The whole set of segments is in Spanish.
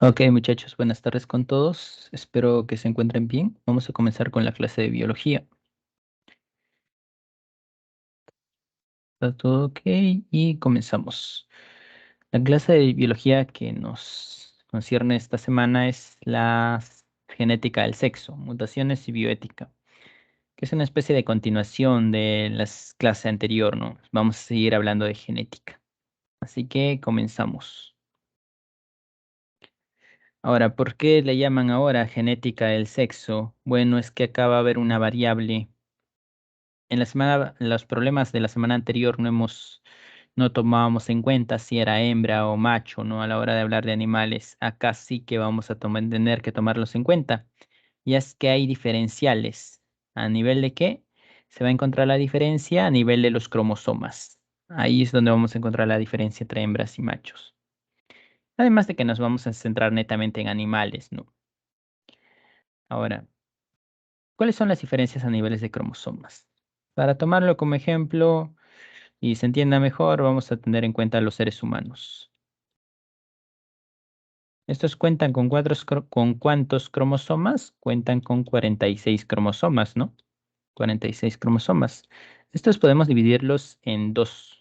Ok, muchachos, buenas tardes con todos. Espero que se encuentren bien. Vamos a comenzar con la clase de biología. ¿Está todo ok? Y comenzamos. La clase de biología que nos concierne esta semana es la genética del sexo, mutaciones y bioética, que es una especie de continuación de la clase anterior, ¿no? Vamos a seguir hablando de genética. Así que comenzamos. Ahora, ¿por qué le llaman ahora genética del sexo? Bueno, es que acá va a haber una variable. En la semana, los problemas de la semana anterior no tomábamos en cuenta si era hembra o macho, ¿no? A la hora de hablar de animales, acá sí que vamos a tener que tomarlos en cuenta. Y es que hay diferenciales. ¿A nivel de qué? Se va a encontrar la diferencia a nivel de los cromosomas. Ahí es donde vamos a encontrar la diferencia entre hembras y machos. Además de que nos vamos a centrar netamente en animales, ¿no? Ahora, ¿cuáles son las diferencias a niveles de cromosomas? Para tomarlo como ejemplo, y se entienda mejor, vamos a tener en cuenta a los seres humanos. Estos cuentan con cuántos cromosomas? Cuentan con 46 cromosomas, ¿no? 46 cromosomas. Estos podemos dividirlos en dos,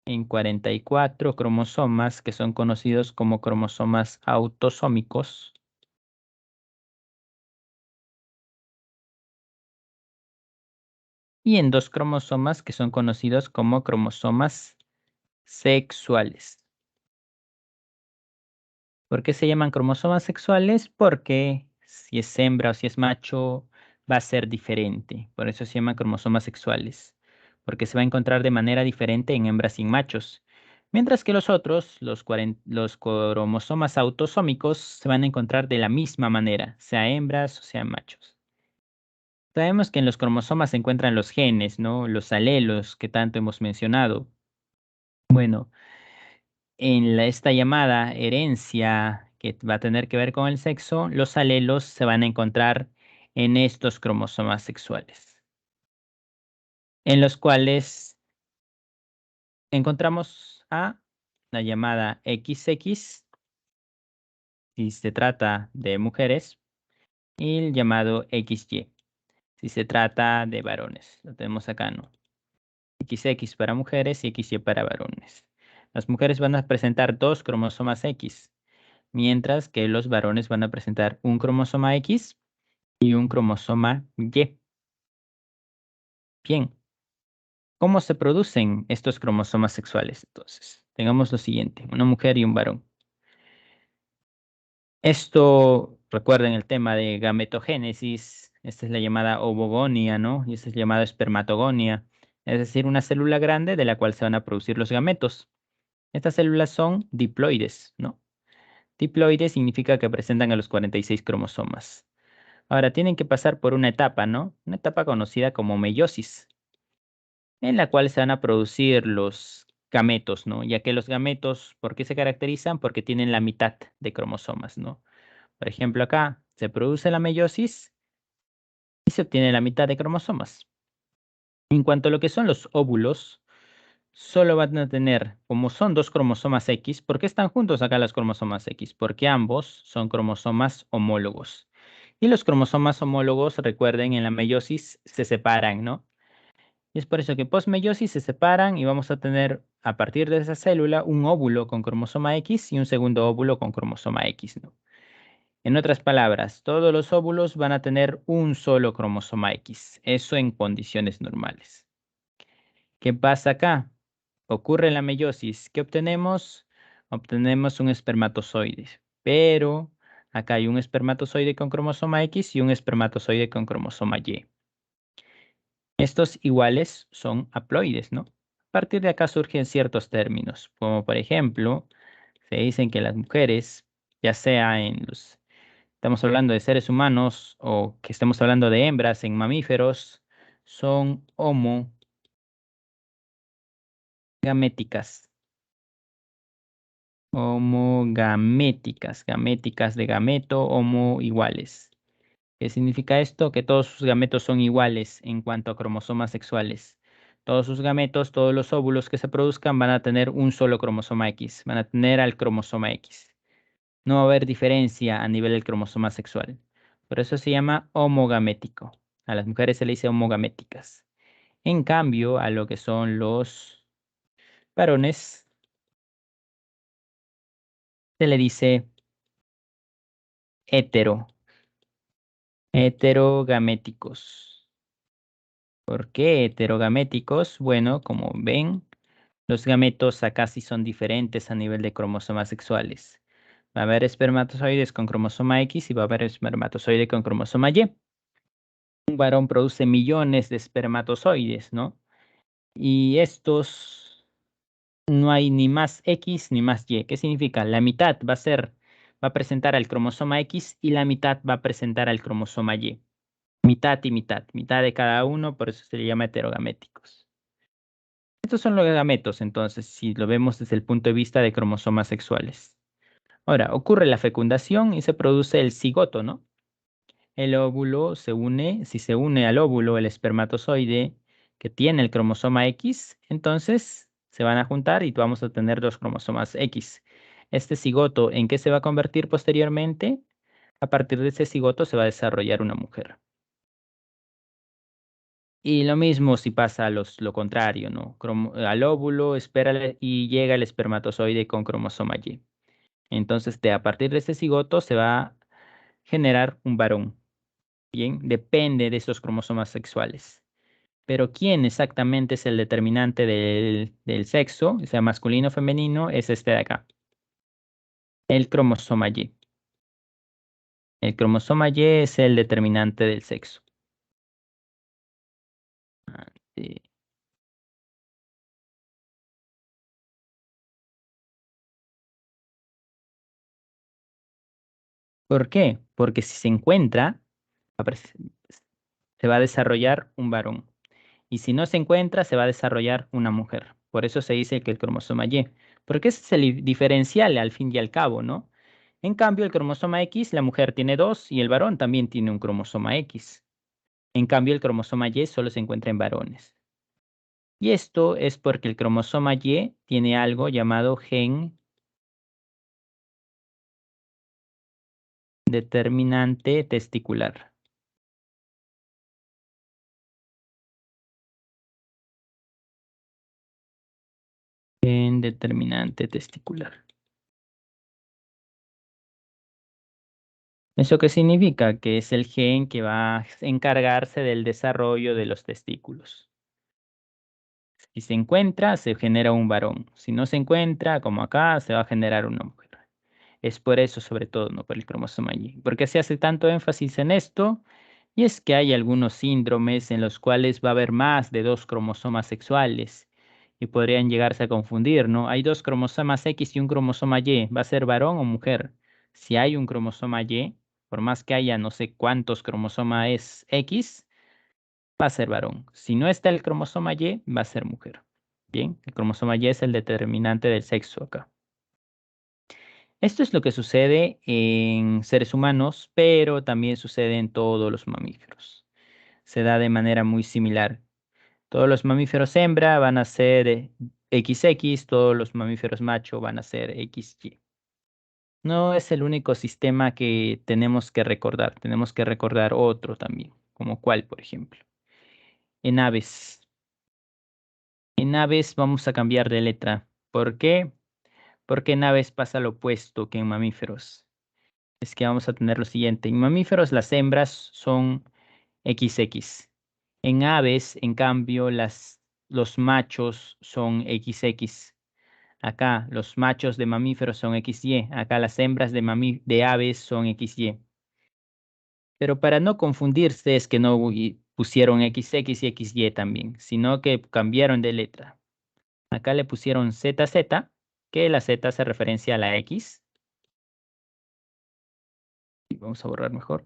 en 44 cromosomas que son conocidos como cromosomas autosómicos y en dos cromosomas que son conocidos como cromosomas sexuales. ¿Por qué se llaman cromosomas sexuales? Porque si es hembra o si es macho, va a ser diferente. Por eso se llaman cromosomas sexuales. Porque se va a encontrar de manera diferente en hembras y en machos. Mientras que los otros, los cromosomas autosómicos, se van a encontrar de la misma manera, sea hembras o sean machos. Sabemos que en los cromosomas se encuentran los genes, ¿no? Los alelos que tanto hemos mencionado. Bueno, en esta llamada herencia que va a tener que ver con el sexo, los alelos se van a encontrar en estos cromosomas sexuales, en los cuales encontramos a la llamada XX, si se trata de mujeres, y el llamado XY, si se trata de varones. Lo tenemos acá, ¿no? XX para mujeres y XY para varones. Las mujeres van a presentar dos cromosomas X, mientras que los varones van a presentar un cromosoma X y un cromosoma Y. Bien, ¿cómo se producen estos cromosomas sexuales? Entonces, tengamos lo siguiente, una mujer y un varón. Esto, recuerden el tema de gametogénesis, esta es la llamada ovogonia, ¿no? Y esta es llamada espermatogonia, es decir, una célula grande de la cual se van a producir los gametos. Estas células son diploides, ¿no? Diploides significa que presentan a los 46 cromosomas. Ahora tienen que pasar por una etapa, ¿no? Una etapa conocida como meiosis, en la cual se van a producir los gametos, ¿no? Ya que los gametos, ¿por qué se caracterizan? Porque tienen la mitad de cromosomas, ¿no? Por ejemplo, acá se produce la meiosis y se obtiene la mitad de cromosomas. En cuanto a lo que son los óvulos, solo van a tener, como son dos cromosomas X, ¿por qué están juntos acá los cromosomas X? Porque ambos son cromosomas homólogos. Y los cromosomas homólogos, recuerden, en la meiosis se separan, ¿no? Y es por eso que posmeiosis se separan y vamos a tener a partir de esa célula un óvulo con cromosoma X y un segundo óvulo con cromosoma X, ¿no? En otras palabras, todos los óvulos van a tener un solo cromosoma X, eso en condiciones normales. ¿Qué pasa acá? Ocurre la meiosis. ¿Qué obtenemos? Obtenemos un espermatozoide, pero acá hay un espermatozoide con cromosoma X y un espermatozoide con cromosoma Y. Estos iguales son haploides, ¿no? A partir de acá surgen ciertos términos, como por ejemplo, se dicen que las mujeres, ya sea estamos hablando de seres humanos o que estemos hablando de hembras en mamíferos, son homogaméticas. Homogaméticas, gaméticas de gameto, homo iguales. ¿Qué significa esto? Que todos sus gametos son iguales en cuanto a cromosomas sexuales. Todos sus gametos, todos los óvulos que se produzcan van a tener un solo cromosoma X, van a tener al cromosoma X. No va a haber diferencia a nivel del cromosoma sexual. Por eso se llama homogamético. A las mujeres se le dice homogaméticas. En cambio, a lo que son los varones, se le dice hetero, heterogaméticos. ¿Por qué heterogaméticos? Bueno, como ven, los gametos acá sí son diferentes a nivel de cromosomas sexuales. Va a haber espermatozoides con cromosoma X y va a haber espermatozoide con cromosoma Y. Un varón produce millones de espermatozoides, ¿no? Y estos no hay ni más X ni más Y. ¿Qué significa? La mitad va a presentar al cromosoma X y la mitad va a presentar al cromosoma Y. Mitad y mitad, mitad de cada uno, por eso se le llama heterogaméticos. Estos son los gametos, entonces, si lo vemos desde el punto de vista de cromosomas sexuales. Ahora, ocurre la fecundación y se produce el cigoto, ¿no? El óvulo se une, si se une al óvulo el espermatozoide que tiene el cromosoma X, entonces se van a juntar y vamos a tener dos cromosomas X. Este cigoto, ¿en qué se va a convertir posteriormente? A partir de ese cigoto se va a desarrollar una mujer. Y lo mismo si pasa lo contrario, ¿no? Al óvulo y llega el espermatozoide con cromosoma Y. Entonces, a partir de este cigoto se va a generar un varón. Bien, depende de esos cromosomas sexuales. Pero ¿quién exactamente es el determinante del sexo, sea masculino o femenino? Es este de acá, el cromosoma Y. El cromosoma Y es el determinante del sexo. Sí. ¿Por qué? Porque si se encuentra, se va a desarrollar un varón. Y si no se encuentra, se va a desarrollar una mujer. Por eso se dice que el cromosoma Y. Porque ese es el diferencial al fin y al cabo, ¿no? En cambio, el cromosoma X, la mujer tiene dos y el varón también tiene un cromosoma X. En cambio, el cromosoma Y solo se encuentra en varones. Y esto es porque el cromosoma Y tiene algo llamado gen determinante testicular. Gen determinante testicular. ¿Eso qué significa? Que es el gen que va a encargarse del desarrollo de los testículos. Si se encuentra, se genera un varón. Si no se encuentra, como acá, se va a generar una mujer. Es por eso, sobre todo, no por el cromosoma Y. ¿Por qué se hace tanto énfasis en esto? Y es que hay algunos síndromes en los cuales va a haber más de dos cromosomas sexuales y podrían llegarse a confundir, ¿no? Hay dos cromosomas X y un cromosoma Y. ¿Va a ser varón o mujer? Si hay un cromosoma Y, por más que haya no sé cuántos cromosomas X, va a ser varón. Si no está el cromosoma Y, va a ser mujer. Bien, el cromosoma Y es el determinante del sexo acá. Esto es lo que sucede en seres humanos, pero también sucede en todos los mamíferos. Se da de manera muy similar. Todos los mamíferos hembra van a ser XX, todos los mamíferos macho van a ser XY. No es el único sistema que tenemos que recordar otro también, como cuál, por ejemplo. En aves. En aves vamos a cambiar de letra. ¿Por qué? Porque en aves pasa lo opuesto que en mamíferos. Es que vamos a tener lo siguiente. En mamíferos las hembras son XX. En aves, en cambio, los machos son XX. Acá los machos de mamíferos son XY. Acá las hembras de aves son XY. Pero para no confundirse es que no pusieron XX y XY también, sino que cambiaron de letra. Acá le pusieron ZZ, que la Z hace referencia a la X. Y vamos a borrar mejor.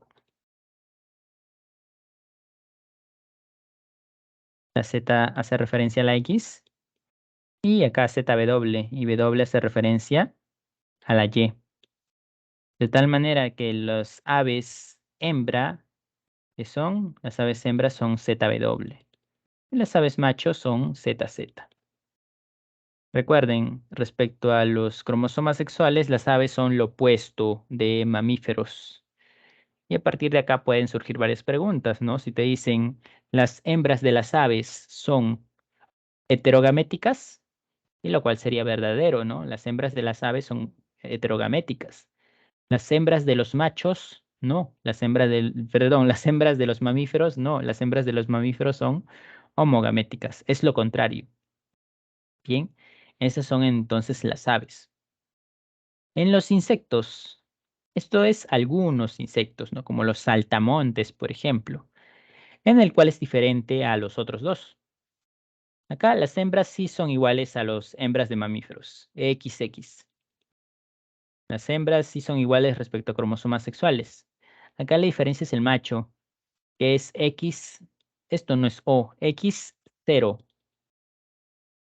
La Z hace referencia a la X. Y acá ZW. Y W hace referencia a la Y. De tal manera que las aves hembra, las aves hembras son ZW. Y las aves macho son ZZ. Recuerden, respecto a los cromosomas sexuales, las aves son lo opuesto de mamíferos. Y a partir de acá pueden surgir varias preguntas, ¿no? Si te dicen, las hembras de las aves son heterogaméticas, y lo cual sería verdadero, ¿no? Las hembras de las aves son heterogaméticas. Las hembras de los machos, no. Las hembras de los mamíferos, no. Las hembras de los mamíferos son homogaméticas. Es lo contrario. Bien, esas son entonces las aves. En los insectos, esto es algunos insectos, ¿no? Como los saltamontes, por ejemplo, en el cual es diferente a los otros dos. Acá las hembras sí son iguales a las hembras de mamíferos, XX. Las hembras sí son iguales respecto a cromosomas sexuales. Acá la diferencia es el macho, que es X, esto no es O, X0.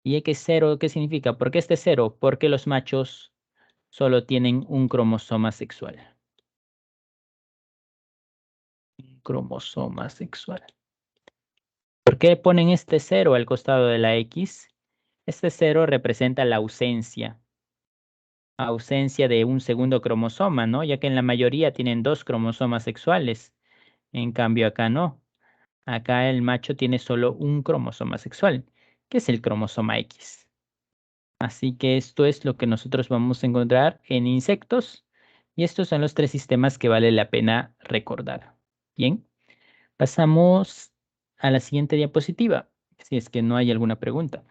¿Y X0 qué significa? ¿Por qué este cero? Porque los machos solo tienen un cromosoma sexual. Un cromosoma sexual. ¿Por qué ponen este cero al costado de la X? Este cero representa la ausencia de un segundo cromosoma, ¿no? Ya que en la mayoría tienen dos cromosomas sexuales. En cambio acá no. Acá el macho tiene solo un cromosoma sexual, que es el cromosoma X. Así que esto es lo que nosotros vamos a encontrar en insectos. Y estos son los tres sistemas que vale la pena recordar. Bien, pasamos a la siguiente diapositiva, si es que no hay alguna pregunta.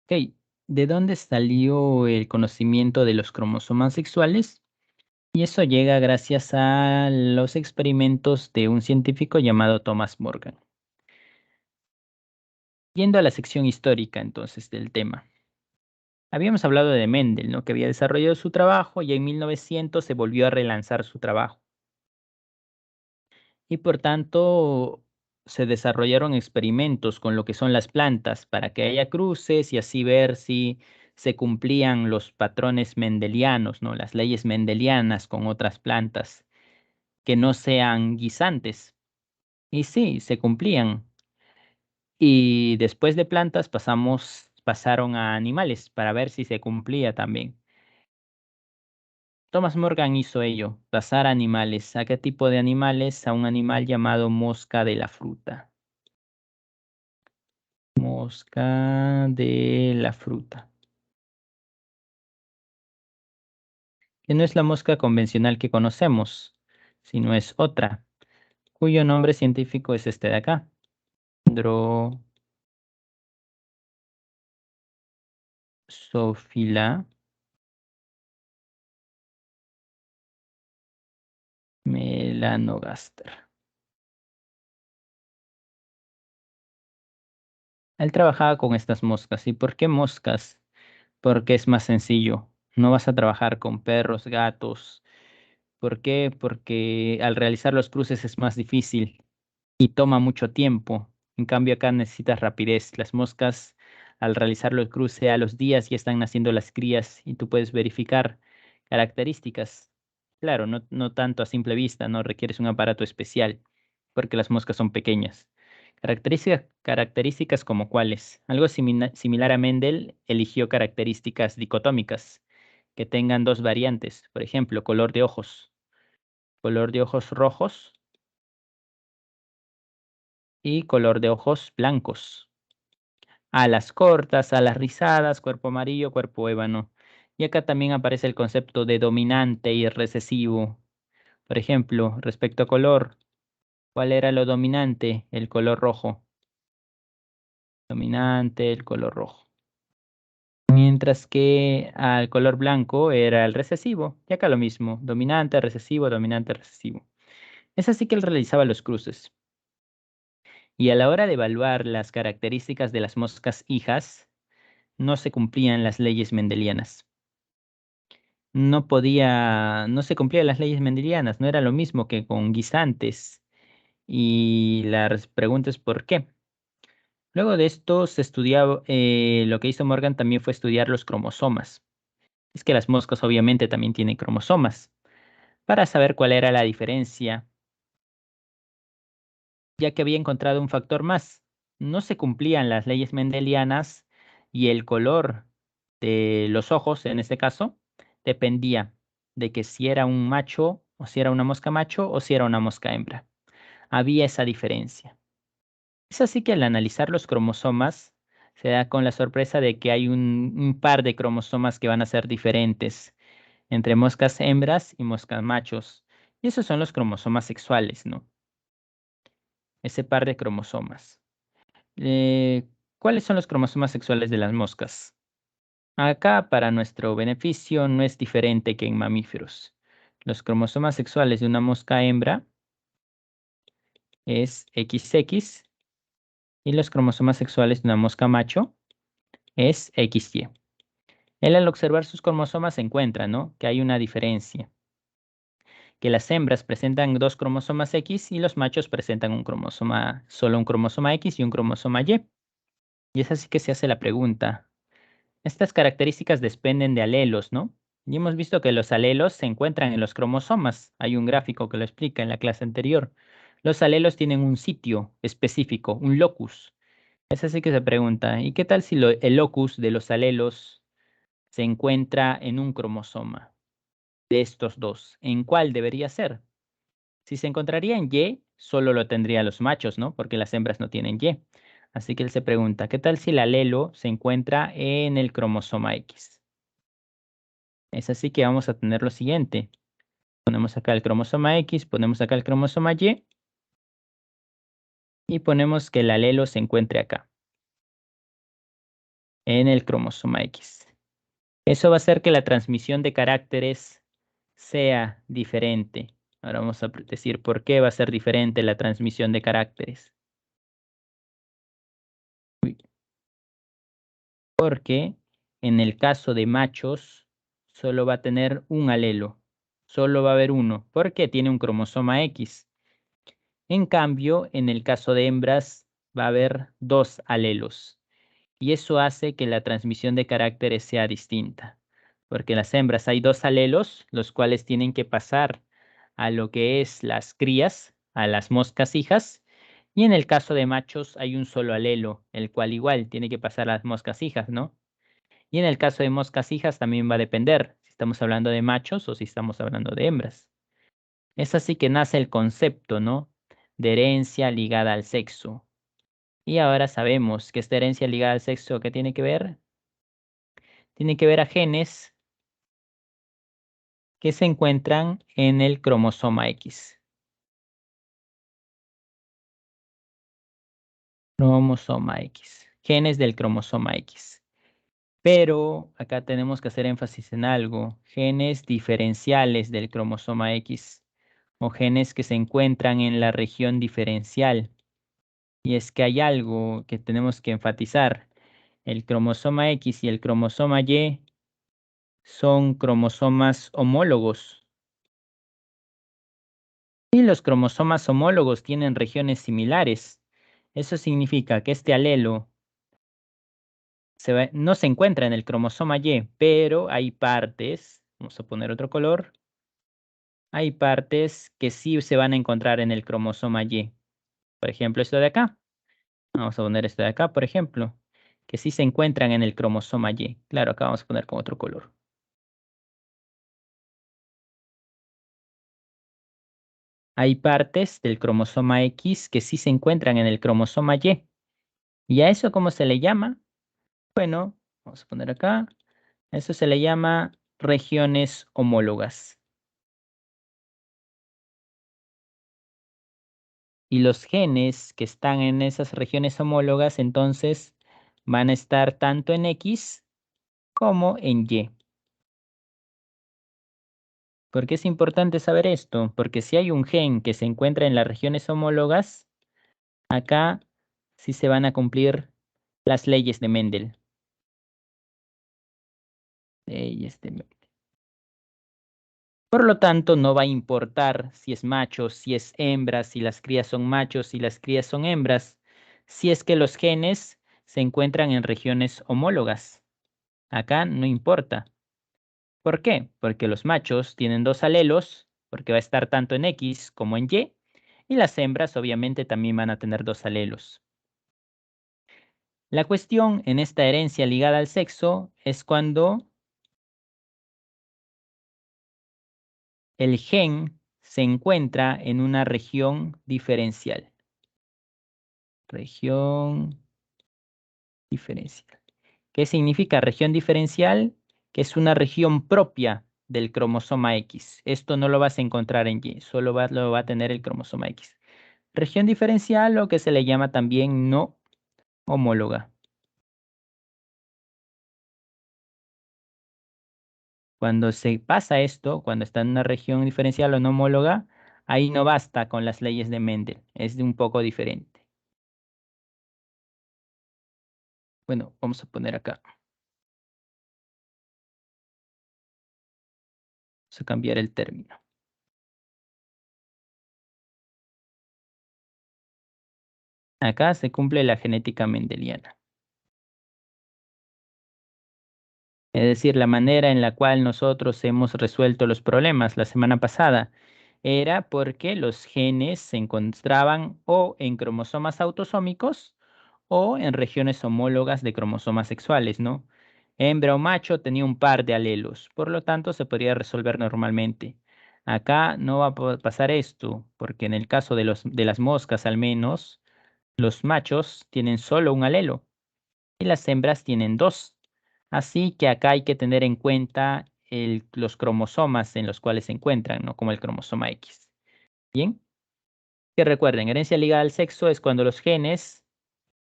Ok, ¿de dónde salió el conocimiento de los cromosomas sexuales? Y eso llega gracias a los experimentos de un científico llamado Thomas Morgan. Yendo a la sección histórica entonces del tema. Habíamos hablado de Mendel, ¿no? Que había desarrollado su trabajo y en 1900 se volvió a relanzar su trabajo. Y por tanto se desarrollaron experimentos con lo que son las plantas para que haya cruces y así ver si se cumplían los patrones mendelianos, ¿no? Las leyes mendelianas con otras plantas que no sean guisantes. Y sí, se cumplían. Y después de plantas pasaron a animales para ver si se cumplía también. Thomas Morgan hizo ello, pasar a animales. ¿A qué tipo de animales? A un animal llamado mosca de la fruta. Mosca de la fruta. Que no es la mosca convencional que conocemos, sino es otra, cuyo nombre científico es este de acá. Drosophila melanogaster. Él trabajaba con estas moscas. ¿Y por qué moscas? Porque es más sencillo. No vas a trabajar con perros, gatos. ¿Por qué? Porque al realizar los cruces es más difícil y toma mucho tiempo. En cambio, acá necesitas rapidez. Las moscas, al realizarlo el cruce a los días, ya están naciendo las crías y tú puedes verificar características. Claro, no tanto a simple vista, no requieres un aparato especial, porque las moscas son pequeñas. Características como cuáles. Algo similar a Mendel, eligió características dicotómicas, que tengan dos variantes. Por ejemplo, color de ojos rojos y color de ojos blancos. Alas cortas, alas rizadas, cuerpo amarillo, cuerpo ébano. Y acá también aparece el concepto de dominante y recesivo. Por ejemplo, respecto a color, ¿cuál era lo dominante? El color rojo. Dominante, el color rojo. Mientras que al color blanco era el recesivo. Y acá lo mismo, dominante, recesivo, dominante, recesivo. Es así que él realizaba los cruces. Y a la hora de evaluar las características de las moscas hijas, no se cumplían las leyes mendelianas. No se cumplían las leyes mendelianas, no era lo mismo que con guisantes. Y la pregunta es ¿por qué? Luego de esto se estudiaba, lo que hizo Morgan también fue estudiar los cromosomas. Es que las moscas obviamente también tienen cromosomas. para saber cuál era la diferencia, ya que había encontrado un factor más. No se cumplían las leyes mendelianas y el color de los ojos, en este caso, dependía de que si era un macho o si era una mosca macho o si era una mosca hembra. Había esa diferencia. Es así que al analizar los cromosomas, se da con la sorpresa de que hay un par de cromosomas que van a ser diferentes entre moscas hembras y moscas machos. Y esos son los cromosomas sexuales, ¿no? Ese par de cromosomas. ¿Cuáles son los cromosomas sexuales de las moscas? Acá, para nuestro beneficio, no es diferente que en mamíferos. Los cromosomas sexuales de una mosca hembra es XX y los cromosomas sexuales de una mosca macho es XY. Él al observar sus cromosomas se encuentra, ¿no? Que hay una diferencia, que las hembras presentan dos cromosomas X y los machos presentan un cromosoma, solo un cromosoma X y un cromosoma Y. Y es así que se hace la pregunta. Estas características dependen de alelos, ¿no? Y hemos visto que los alelos se encuentran en los cromosomas. Hay un gráfico que lo explica en la clase anterior. Los alelos tienen un sitio específico, un locus. Es así que se pregunta, ¿y qué tal si el locus de los alelos se encuentra en un cromosoma de estos dos? ¿En cuál debería ser? Si se encontraría en Y, solo lo tendrían los machos, ¿no? Porque las hembras no tienen Y. Así que él se pregunta, ¿qué tal si el alelo se encuentra en el cromosoma X? Es así que vamos a tener lo siguiente. Ponemos acá el cromosoma X, ponemos acá el cromosoma y ponemos que el alelo se encuentre acá, en el cromosoma X. Eso va a hacer que la transmisión de caracteres sea diferente. Ahora vamos a decir por qué va a ser diferente la transmisión de caracteres. Uy. Porque en el caso de machos solo va a tener un alelo, solo va a haber uno, porque tiene un cromosoma X. En cambio, en el caso de hembras va a haber dos alelos y eso hace que la transmisión de caracteres sea distinta, porque en las hembras hay dos alelos, los cuales tienen que pasar a lo que es las crías, a las moscas hijas, y en el caso de machos hay un solo alelo, el cual igual tiene que pasar a las moscas hijas, ¿no? Y en el caso de moscas hijas también va a depender si estamos hablando de machos o si estamos hablando de hembras. Es así que nace el concepto, ¿no? De herencia ligada al sexo. Y ahora sabemos que esta herencia ligada al sexo, ¿qué tiene que ver? Tiene que ver a genes que se encuentran en el cromosoma X. Cromosoma X. Genes del cromosoma X. Pero acá tenemos que hacer énfasis en algo. Genes diferenciales del cromosoma X o genes que se encuentran en la región diferencial. Y es que hay algo que tenemos que enfatizar. El cromosoma X y el cromosoma Y son cromosomas homólogos. Y los cromosomas homólogos tienen regiones similares. Eso significa que este alelo no se encuentra en el cromosoma Y, pero hay partes, vamos a poner otro color, hay partes que sí se van a encontrar en el cromosoma Y. Por ejemplo, esto de acá. Vamos a poner esto de acá, por ejemplo, que sí se encuentran en el cromosoma Y. Claro, acá vamos a poner con otro color. Hay partes del cromosoma X que sí se encuentran en el cromosoma Y. ¿Y a eso cómo se le llama? Bueno, vamos a poner acá. Eso se le llama regiones homólogas. Y los genes que están en esas regiones homólogas entonces van a estar tanto en X como en Y. ¿Por qué es importante saber esto? Porque si hay un gen que se encuentra en las regiones homólogas, acá sí se van a cumplir las leyes de Mendel. Leyes de Mendel. Por lo tanto, no va a importar si es macho, si es hembra, si las crías son machos, si las crías son hembras, si es que los genes se encuentran en regiones homólogas. Acá no importa. ¿Por qué? Porque los machos tienen dos alelos, porque va a estar tanto en X como en Y, y las hembras obviamente también van a tener dos alelos. La cuestión en esta herencia ligada al sexo es cuando el gen se encuentra en una región diferencial. Región diferencial. ¿Qué significa región diferencial? Que es una región propia del cromosoma X. Esto no lo vas a encontrar en Y, solo lo va a tener el cromosoma X. Región diferencial, o que se le llama también no homóloga. Cuando se pasa esto, cuando está en una región diferencial o no homóloga, ahí no basta con las leyes de Mendel, es de un poco diferente. Bueno, vamos a poner acá. Vamos a cambiar el término. Acá se cumple la genética mendeliana. Es decir, la manera en la cual nosotros hemos resuelto los problemas la semana pasada era porque los genes se encontraban o en cromosomas autosómicos o en regiones homólogas de cromosomas sexuales, ¿no? Hembra o macho tenía un par de alelos, por lo tanto se podría resolver normalmente. Acá no va a pasar esto, porque en el caso de las moscas al menos, los machos tienen solo un alelo y las hembras tienen dos. Así que acá hay que tener en cuenta los cromosomas en los cuales se encuentran, ¿no? Como el cromosoma X. Bien, que recuerden, herencia ligada al sexo es cuando los genes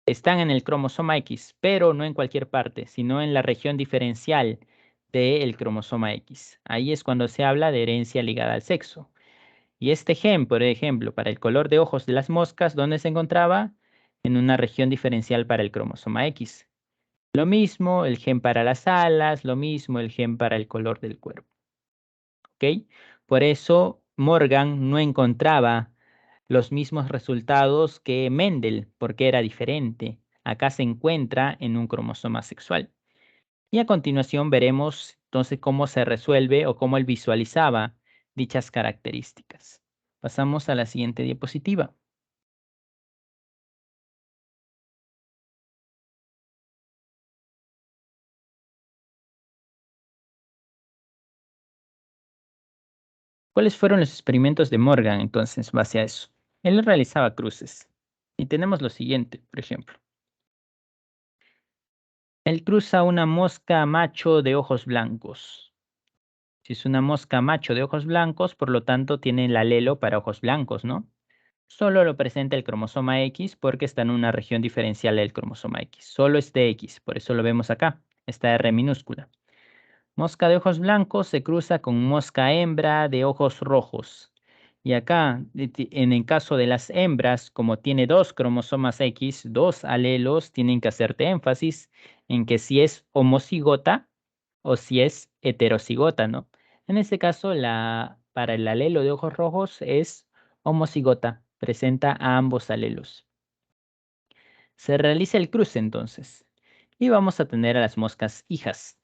están en el cromosoma X, pero no en cualquier parte, sino en la región diferencial del cromosoma X. Ahí es cuando se habla de herencia ligada al sexo. Y este gen, por ejemplo, para el color de ojos de las moscas, ¿dónde se encontraba? En una región diferencial para el cromosoma X. Lo mismo el gen para las alas, lo mismo el gen para el color del cuerpo. ¿Ok? Por eso Morgan no encontraba los mismos resultados que Mendel, porque era diferente. Acá se encuentra en un cromosoma sexual. Y a continuación veremos entonces cómo se resuelve o cómo él visualizaba dichas características. Pasamos a la siguiente diapositiva. ¿Cuáles fueron los experimentos de Morgan entonces, base a eso? Él realizaba cruces. Y tenemos lo siguiente, por ejemplo. Él cruza una mosca macho de ojos blancos. Si es una mosca macho de ojos blancos, por lo tanto tiene el alelo para ojos blancos, ¿no? Solo lo presenta el cromosoma X porque está en una región diferencial del cromosoma X. Solo este X, por eso lo vemos acá, esta R minúscula. Mosca de ojos blancos se cruza con mosca hembra de ojos rojos. Y acá, en el caso de las hembras, como tiene dos cromosomas X, dos alelos, tienen que hacerte énfasis en que si es homocigota o si es heterocigota, ¿no? En este caso, para el alelo de ojos rojos es homocigota, presenta a ambos alelos. Se realiza el cruce entonces y vamos a tener a las moscas hijas.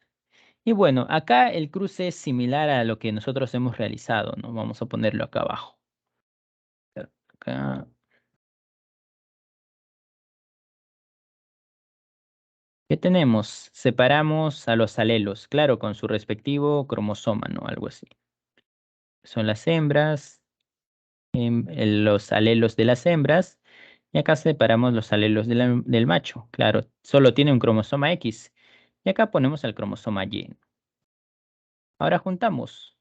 Y bueno, acá el cruce es similar a lo que nosotros hemos realizado, ¿no? Vamos a ponerlo acá abajo. Acá. ¿Qué tenemos? Separamos a los alelos, claro, con su respectivo cromosoma, ¿no? Algo así. Son las hembras, los alelos de las hembras, y acá separamos los alelos del macho. Claro, solo tiene un cromosoma X. Y acá ponemos el cromosoma Y. Ahora juntamos.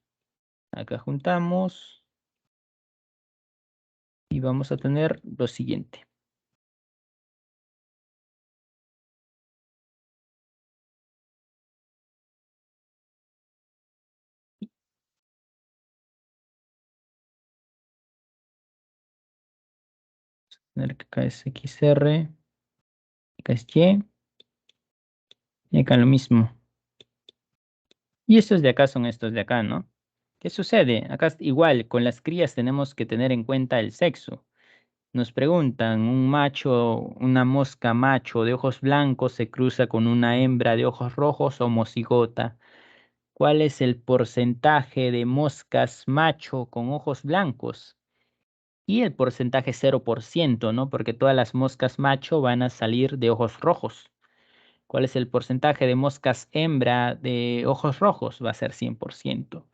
Acá juntamos y vamos a tener lo siguiente. Tener que acá es XR, acá es y acá lo mismo. Y estos de acá son estos de acá, ¿no? ¿Qué sucede? Acá igual, con las crías tenemos que tener en cuenta el sexo. Nos preguntan, un macho, una mosca macho de ojos blancos se cruza con una hembra de ojos rojos homocigota. ¿Cuál es el porcentaje de moscas macho con ojos blancos? Y el porcentaje es 0%, ¿no? Porque todas las moscas macho van a salir de ojos rojos. ¿Cuál es el porcentaje de moscas hembra de ojos rojos? Va a ser 100%.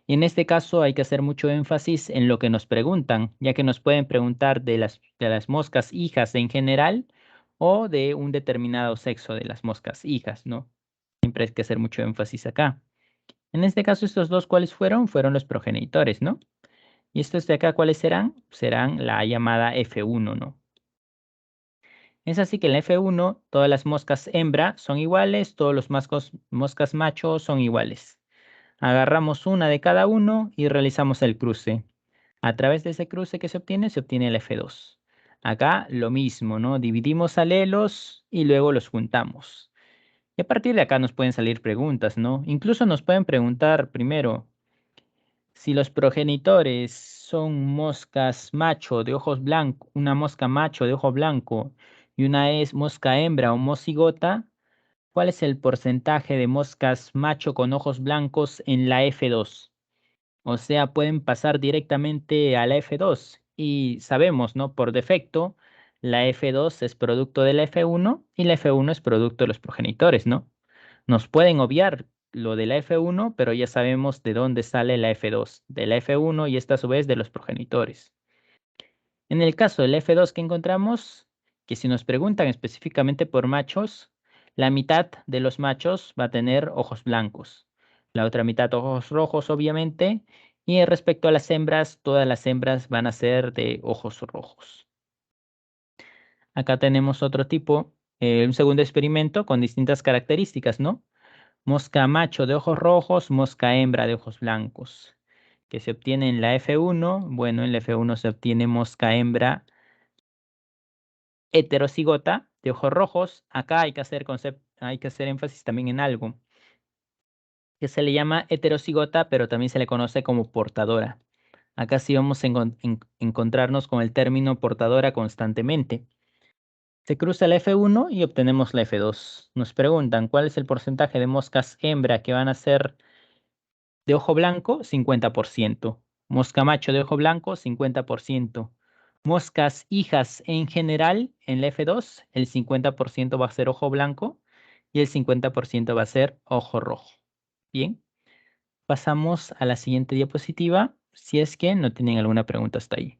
Y en este caso hay que hacer mucho énfasis en lo que nos preguntan, ya que nos pueden preguntar de las moscas hijas en general o de un determinado sexo de las moscas hijas, ¿no? Siempre hay que hacer mucho énfasis acá. En este caso, estos dos, ¿cuáles fueron? Fueron los progenitores, ¿no? Y estos de acá, ¿cuáles serán? Serán la llamada F1, ¿no? Es así que en la F1 todas las moscas hembra son iguales, todos los moscas macho son iguales. Agarramos una de cada uno y realizamos el cruce. A través de ese cruce que se obtiene el F2. Acá lo mismo, ¿no? Dividimos alelos y luego los juntamos. Y a partir de acá nos pueden salir preguntas, ¿no? Incluso nos pueden preguntar primero, si los progenitores son moscas macho de ojos blancos, una mosca macho de ojo blanco y una es mosca hembra o mocigota, ¿cuál es el porcentaje de moscas macho con ojos blancos en la F2? O sea, pueden pasar directamente a la F2 y sabemos, ¿no? Por defecto, la F2 es producto de la F1 y la F1 es producto de los progenitores, ¿no? Nos pueden obviar lo de la F1, pero ya sabemos de dónde sale la F2, de la F1 y esta a su vez de los progenitores. En el caso del F2 que encontramos, que si nos preguntan específicamente por machos, la mitad de los machos va a tener ojos blancos, la otra mitad ojos rojos, obviamente, y respecto a las hembras, todas las hembras van a ser de ojos rojos. Acá tenemos otro tipo, un segundo experimento con distintas características, ¿no? Mosca macho de ojos rojos, mosca hembra de ojos blancos, que se obtiene en la F1. Bueno, en la F1 se obtiene mosca hembra heterocigota de ojos rojos. Acá hay que hacer énfasis también en algo que se le llama heterocigota, pero también se le conoce como portadora. Acá sí vamos a encontrarnos con el término portadora constantemente. Se cruza la F1 y obtenemos la F2. Nos preguntan cuál es el porcentaje de moscas hembra que van a ser de ojo blanco, 50%. Mosca macho de ojo blanco, 50%. Moscas hijas en general, en la F2, el 50% va a ser ojo blanco y el 50% va a ser ojo rojo. Bien, pasamos a la siguiente diapositiva, si es que no tienen alguna pregunta hasta ahí.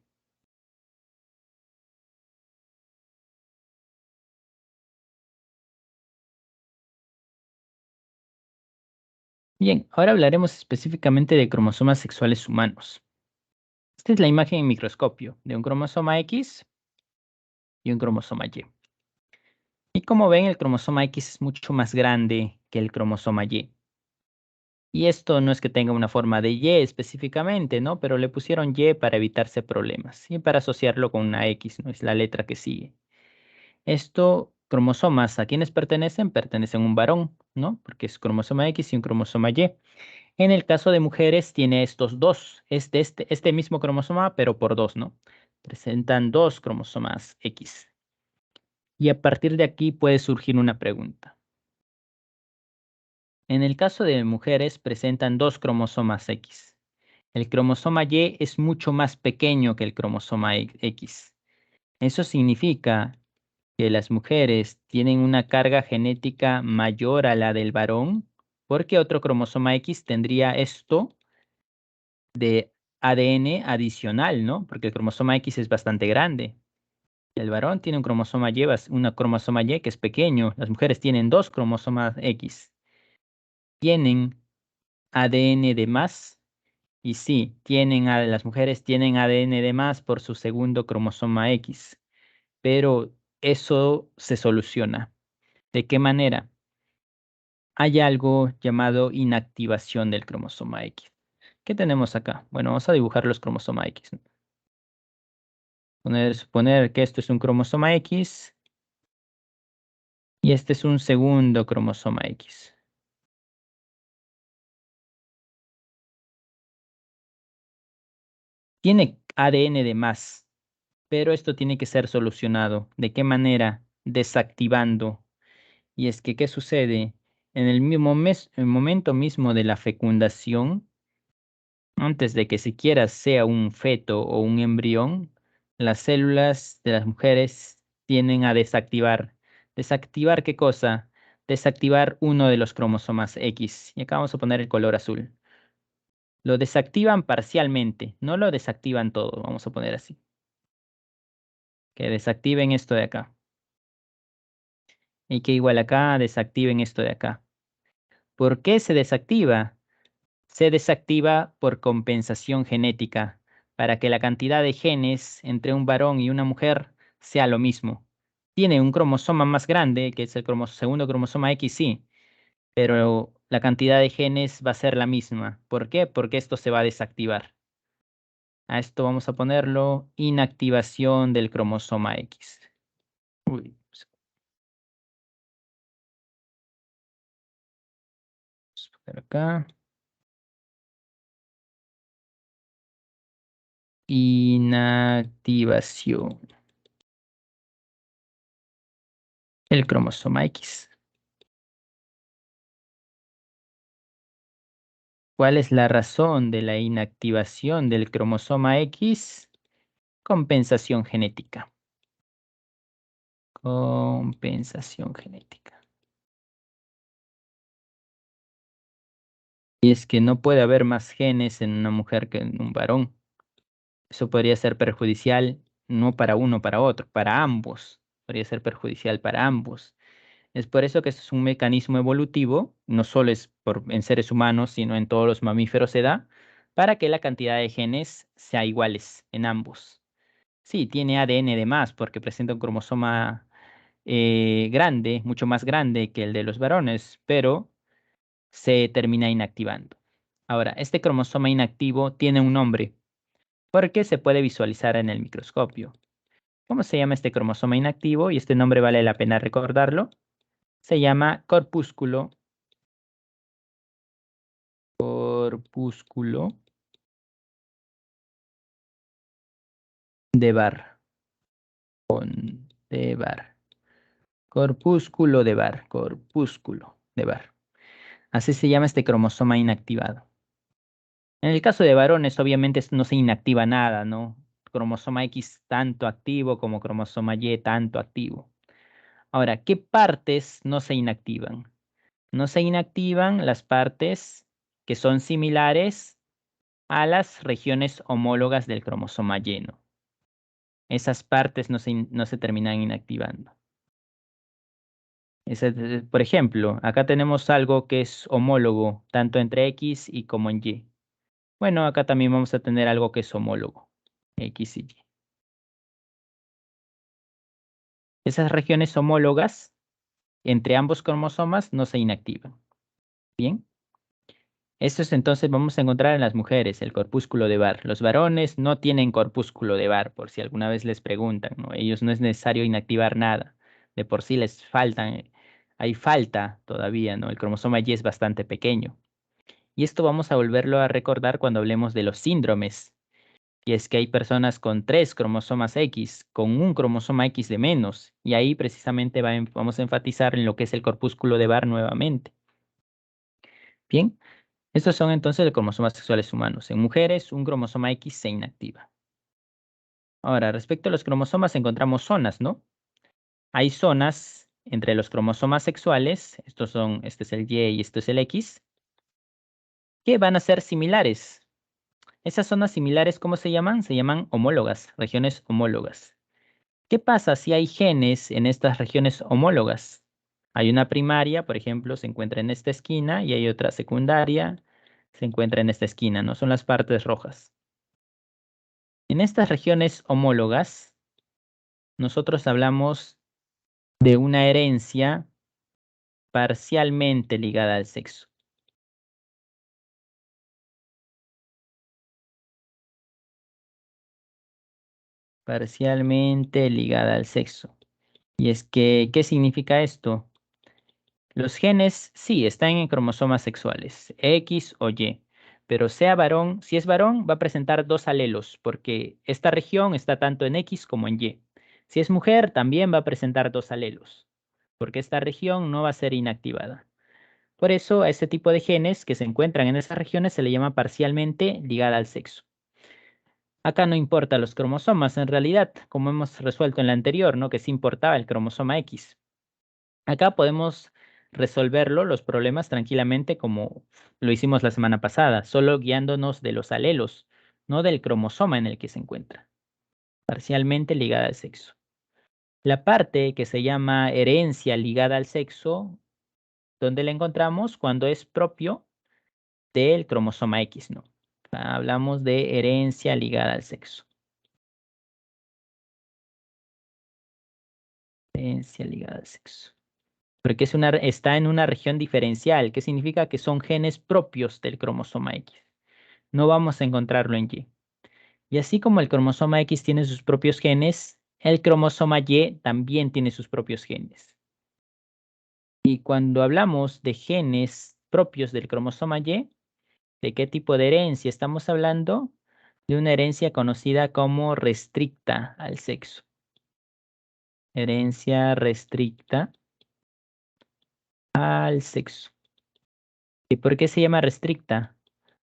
Bien, ahora hablaremos específicamente de cromosomas sexuales humanos. Esta es la imagen en microscopio de un cromosoma X y un cromosoma Y. Y como ven, el cromosoma X es mucho más grande que el cromosoma Y. Y esto no es que tenga una forma de Y específicamente, ¿no? Pero le pusieron Y para evitarse problemas y para asociarlo con una X, ¿no? Es la letra que sigue. Esto, cromosomas, ¿a quiénes pertenecen? Pertenecen a un varón, ¿no? Porque es cromosoma X y un cromosoma Y. En el caso de mujeres tiene estos dos, este mismo cromosoma, pero por dos, ¿no? Presentan dos cromosomas X. Y a partir de aquí puede surgir una pregunta. En el caso de mujeres presentan dos cromosomas X. El cromosoma Y es mucho más pequeño que el cromosoma X. Eso significa que las mujeres tienen una carga genética mayor a la del varón, porque otro cromosoma X tendría esto de ADN adicional, ¿no? Porque el cromosoma X es bastante grande. El varón tiene un cromosoma Y, una cromosoma Y que es pequeño. Las mujeres tienen dos cromosomas X. Tienen ADN de más. Y sí, las mujeres tienen ADN de más por su segundo cromosoma X, pero eso se soluciona. ¿De qué manera? Hay algo llamado inactivación del cromosoma X. ¿Qué tenemos acá? Bueno, vamos a dibujar los cromosomas X, ¿no? Suponer que esto es un cromosoma X y este es un segundo cromosoma X. Tiene ADN de más, pero esto tiene que ser solucionado. ¿De qué manera? Desactivando. Y es que, ¿qué sucede? en el el momento mismo de la fecundación, antes de que siquiera sea un feto o un embrión, las células de las mujeres tienden a desactivar. ¿Desactivar qué cosa? Desactivar uno de los cromosomas X. Y acá vamos a poner el color azul. Lo desactivan parcialmente, no lo desactivan todo, vamos a poner así. Que desactiven esto de acá. Y que igual acá desactiven esto de acá. ¿Por qué se desactiva? Se desactiva por compensación genética, para que la cantidad de genes entre un varón y una mujer sea lo mismo. Tiene un cromosoma más grande, que es el segundo cromosoma X, sí, pero la cantidad de genes va a ser la misma. ¿Por qué? Porque esto se va a desactivar. A esto vamos a ponerlo inactivación del cromosoma X. Uy, vamos a poner acá. Inactivación. El cromosoma X. ¿Cuál es la razón de la inactivación del cromosoma X? Compensación genética. Compensación genética. Y es que no puede haber más genes en una mujer que en un varón. Eso podría ser perjudicial no para uno, para otro, para ambos. Podría ser perjudicial para ambos. Es por eso que esto es un mecanismo evolutivo, no solo es en seres humanos, sino en todos los mamíferos se da, para que la cantidad de genes sea iguales en ambos. Sí, tiene ADN de más porque presenta un cromosoma grande, mucho más grande que el de los varones, pero se termina inactivando. Ahora, este cromosoma inactivo tiene un nombre porque se puede visualizar en el microscopio. ¿Cómo se llama este cromosoma inactivo? Y este nombre vale la pena recordarlo. Se llama corpúsculo de Barr. De Barr. Corpúsculo de Barr. Así se llama este cromosoma inactivado. En el caso de varones, obviamente no se inactiva nada, ¿no? Cromosoma X tanto activo como cromosoma Y tanto activo. Ahora, ¿qué partes no se inactivan? No se inactivan las partes que son similares a las regiones homólogas del cromosoma Y, ¿no? Esas partes no se terminan inactivando. Por ejemplo, acá tenemos algo que es homólogo tanto entre X y como en Y. Bueno, acá también vamos a tener algo que es homólogo, X y Y. Esas regiones homólogas entre ambos cromosomas no se inactivan. Bien, esto es entonces vamos a encontrar en las mujeres el corpúsculo de Barr. Los varones no tienen corpúsculo de Barr, por si alguna vez les preguntan, ¿no? Ellos no es necesario inactivar nada. De por sí les faltan, hay falta todavía, ¿no? El cromosoma Y es bastante pequeño. Y esto vamos a volverlo a recordar cuando hablemos de los síndromes. Y es que hay personas con 3 cromosomas X, con un cromosoma X de menos, y ahí precisamente vamos a enfatizar en lo que es el corpúsculo de Barr nuevamente. Bien, estos son entonces los cromosomas sexuales humanos. En mujeres, un cromosoma X se inactiva. Ahora, respecto a los cromosomas, encontramos zonas, ¿no? Hay zonas entre los cromosomas sexuales, este es el Y y esto es el X, que van a ser similares. Esas zonas similares, ¿cómo se llaman? Se llaman homólogas, regiones homólogas. ¿Qué pasa si hay genes en estas regiones homólogas? Hay una primaria, por ejemplo, se encuentra en esta esquina y hay otra secundaria, se encuentra en esta esquina, ¿no? Son las partes rojas. En estas regiones homólogas, nosotros hablamos de una herencia parcialmente ligada al sexo. Parcialmente ligada al sexo. Y es que, ¿qué significa esto? Los genes sí están en cromosomas sexuales, X o Y, pero sea varón, si es varón va a presentar 2 alelos, porque esta región está tanto en X como en Y. Si es mujer también va a presentar 2 alelos, porque esta región no va a ser inactivada. Por eso a este tipo de genes que se encuentran en esas regiones se le llama parcialmente ligada al sexo. Acá no importa los cromosomas en realidad, como hemos resuelto en la anterior, ¿no? Que sí importaba el cromosoma X. Acá podemos resolverlo, los problemas tranquilamente como lo hicimos la semana pasada, solo guiándonos de los alelos, no del cromosoma en el que se encuentra, parcialmente ligada al sexo. La parte que se llama herencia ligada al sexo, ¿dónde la encontramos? Cuando es propio del cromosoma X, ¿no? Acá hablamos de herencia ligada al sexo. Herencia ligada al sexo. Porque está en una región diferencial, que significa que son genes propios del cromosoma X. No vamos a encontrarlo en Y. Y así como el cromosoma X tiene sus propios genes, el cromosoma Y también tiene sus propios genes. Y cuando hablamos de genes propios del cromosoma Y, ¿de qué tipo de herencia estamos hablando? De una herencia conocida como restricta al sexo. Herencia restricta al sexo. ¿Y por qué se llama restricta?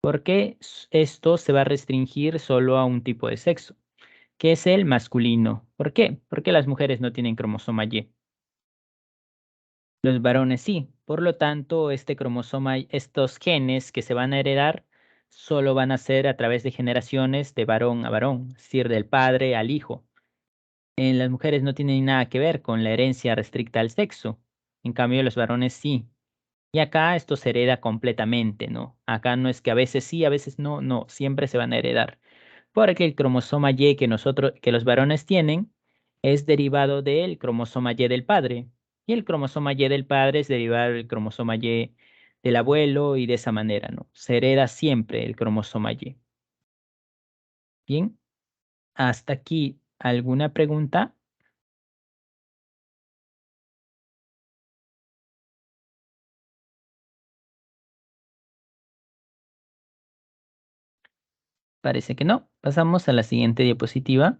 Porque esto se va a restringir solo a un tipo de sexo, que es el masculino. ¿Por qué? Porque las mujeres no tienen cromosoma Y. Los varones sí. Por lo tanto, este cromosoma, estos genes que se van a heredar, solo van a ser a través de generaciones de varón a varón, es decir, del padre al hijo. En las mujeres no tienen nada que ver con la herencia restricta al sexo. En cambio, los varones sí. Y acá esto se hereda completamente, ¿no? Acá no es que a veces sí, a veces no, no, siempre se van a heredar. Porque el cromosoma Y que los varones tienen es derivado del cromosoma Y del padre. Y el cromosoma Y del padre es derivado del cromosoma Y del abuelo y de esa manera, ¿no? Se hereda siempre el cromosoma Y. Bien, hasta aquí, ¿alguna pregunta? Parece que no. Pasamos a la siguiente diapositiva.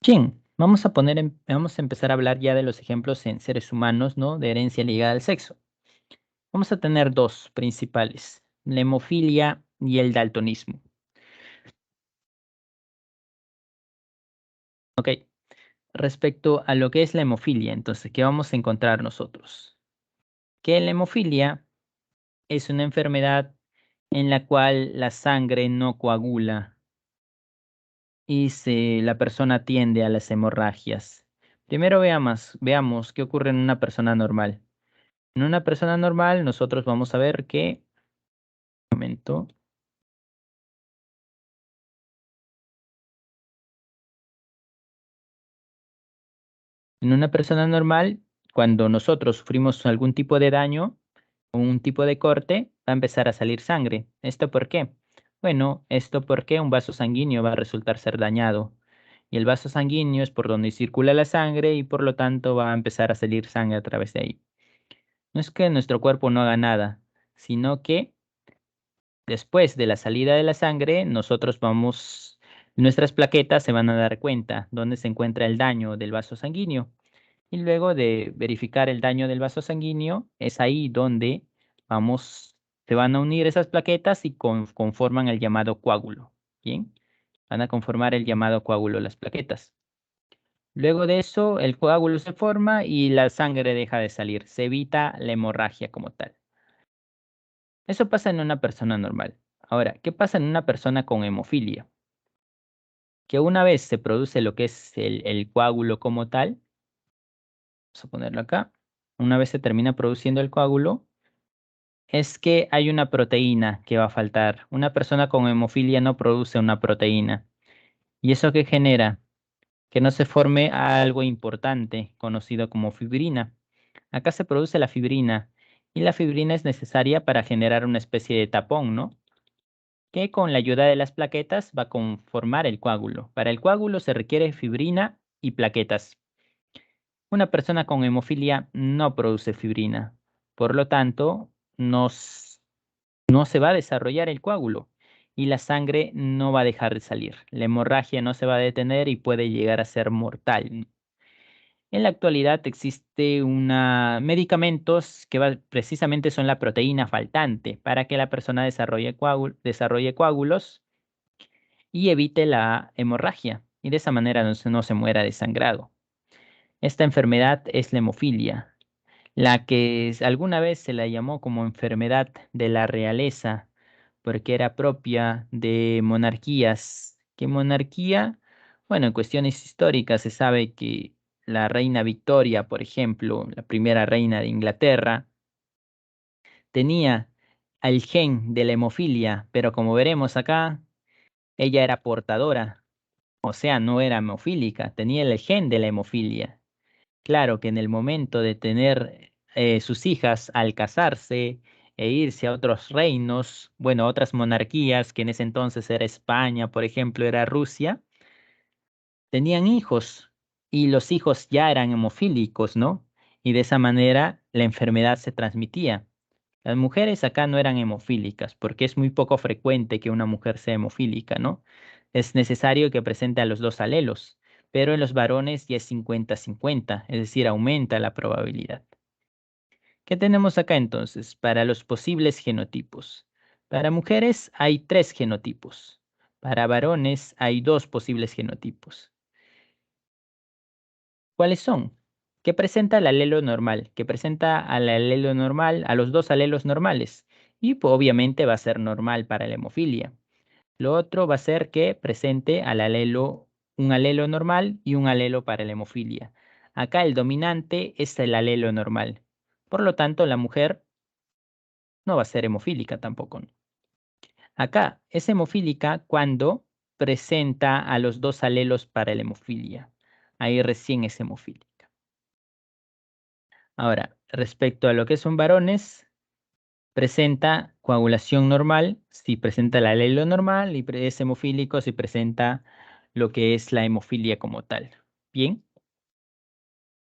Bien, vamos a empezar a hablar ya de los ejemplos en seres humanos, ¿no? De herencia ligada al sexo. Vamos a tener dos principales, la hemofilia y el daltonismo. Ok, respecto a lo que es la hemofilia, entonces, ¿qué vamos a encontrar nosotros? Que la hemofilia es una enfermedad en la cual la sangre no coagula y la persona tiende a las hemorragias. Primero veamos qué ocurre en una persona normal. En una persona normal, nosotros vamos a ver que, un momento, en una persona normal, cuando nosotros sufrimos algún tipo de daño o un tipo de corte, va a empezar a salir sangre. ¿Esto por qué? Bueno, esto porque un vaso sanguíneo va a resultar ser dañado. Y el vaso sanguíneo es por donde circula la sangre y por lo tanto va a empezar a salir sangre a través de ahí. No es que nuestro cuerpo no haga nada, sino que después de la salida de la sangre, nuestras plaquetas se van a dar cuenta dónde se encuentra el daño del vaso sanguíneo. Y luego de verificar el daño del vaso sanguíneo, es ahí donde se van a unir esas plaquetas y conforman el llamado coágulo. Bien, van a conformar el llamado coágulo las plaquetas. Luego de eso, el coágulo se forma y la sangre deja de salir. Se evita la hemorragia como tal. Eso pasa en una persona normal. Ahora, ¿qué pasa en una persona con hemofilia? Que una vez se produce lo que es el coágulo como tal, vamos a ponerlo acá, una vez se termina produciendo el coágulo, es que hay una proteína que va a faltar. Una persona con hemofilia no produce una proteína. ¿Y eso qué genera? Que no se forme algo importante conocido como fibrina. Acá se produce la fibrina y la fibrina es necesaria para generar una especie de tapón, ¿no? Que con la ayuda de las plaquetas va a conformar el coágulo. Para el coágulo se requiere fibrina y plaquetas. Una persona con hemofilia no produce fibrina, por lo tanto, no se va a desarrollar el coágulo. y la sangre no va a dejar de salir. La hemorragia no se va a detener y puede llegar a ser mortal. En la actualidad existe medicamentos que precisamente son la proteína faltante para que la persona desarrolle coágulos y evite la hemorragia y de esa manera no se muera desangrado. Esta enfermedad es la hemofilia, la que alguna vez se la llamó como enfermedad de la realeza, porque era propia de monarquías. ¿Qué monarquía? Bueno, en cuestiones históricas se sabe que la reina Victoria, por ejemplo, la primera reina de Inglaterra, tenía el gen de la hemofilia, pero como veremos acá, ella era portadora, o sea, no era hemofílica, tenía el gen de la hemofilia. Claro que en el momento de tener sus hijas al casarse e irse a otros reinos, bueno, a otras monarquías, que en ese entonces era España, por ejemplo, era Rusia, tenían hijos y los hijos ya eran hemofílicos, ¿no? Y de esa manera la enfermedad se transmitía. Las mujeres acá no eran hemofílicas, porque es muy poco frecuente que una mujer sea hemofílica, ¿no? Es necesario que presente a los dos alelos, pero en los varones ya es 50-50, es decir, aumenta la probabilidad. ¿Qué tenemos acá entonces para los posibles genotipos? Para mujeres hay 3 genotipos. Para varones hay 2 posibles genotipos. ¿Cuáles son? ¿Qué presenta el alelo normal? ¿Qué presenta al alelo normal, a los 2 alelos normales? Y pues, obviamente va a ser normal para la hemofilia. Lo otro va a ser que presente un alelo normal y un alelo para la hemofilia. Acá el dominante es el alelo normal. Por lo tanto, la mujer no va a ser hemofílica tampoco. Acá es hemofílica cuando presenta a los 2 alelos para la hemofilia. Ahí recién es hemofílica. Ahora, respecto a lo que son varones, presenta coagulación normal si presenta el alelo normal y es hemofílico si presenta lo que es la hemofilia como tal. Bien,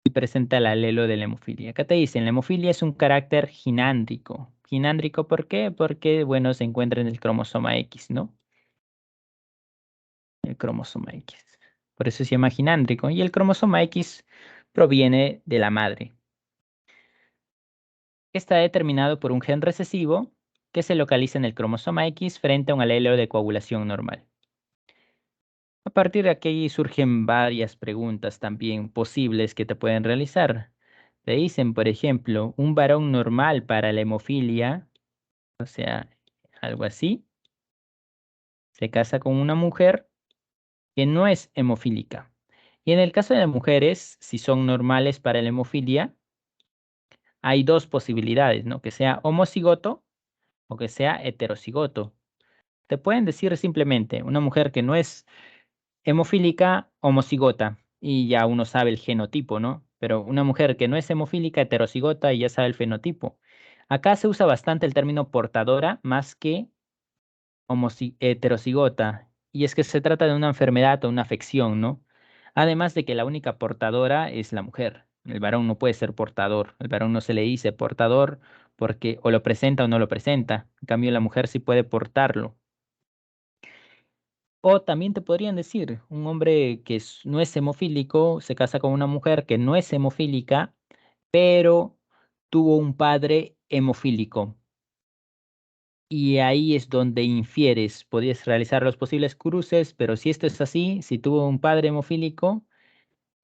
y presenta el alelo de la hemofilia. Acá te dicen, la hemofilia es un carácter ginándrico. ¿Ginándrico por qué? Porque, bueno, se encuentra en el cromosoma X, ¿no? El cromosoma X. Por eso se llama ginándrico. Y el cromosoma X proviene de la madre. Está determinado por un gen recesivo que se localiza en el cromosoma X frente a un alelo de coagulación normal. A partir de aquí surgen varias preguntas también posibles que te pueden realizar. Te dicen, por ejemplo, un varón normal para la hemofilia, o sea, algo así, se casa con una mujer que no es hemofílica. Y en el caso de las mujeres, si son normales para la hemofilia, hay 2 posibilidades, ¿no? Que sea homocigoto o que sea heterocigoto. Te pueden decir simplemente una mujer que no es hemofílica, homocigota, y ya uno sabe el genotipo, ¿no? Pero una mujer que no es hemofílica, heterocigota, y ya sabe el fenotipo. Acá se usa bastante el término portadora más que heterocigota, y es que se trata de una enfermedad o una afección, ¿no? Además de que la única portadora es la mujer. El varón no puede ser portador. El varón no se le dice portador porque o lo presenta o no lo presenta. En cambio, la mujer sí puede portarlo. O también te podrían decir, un hombre que no es hemofílico se casa con una mujer que no es hemofílica, pero tuvo un padre hemofílico. Y ahí es donde infieres, podías realizar los posibles cruces, pero si esto es así, si tuvo un padre hemofílico,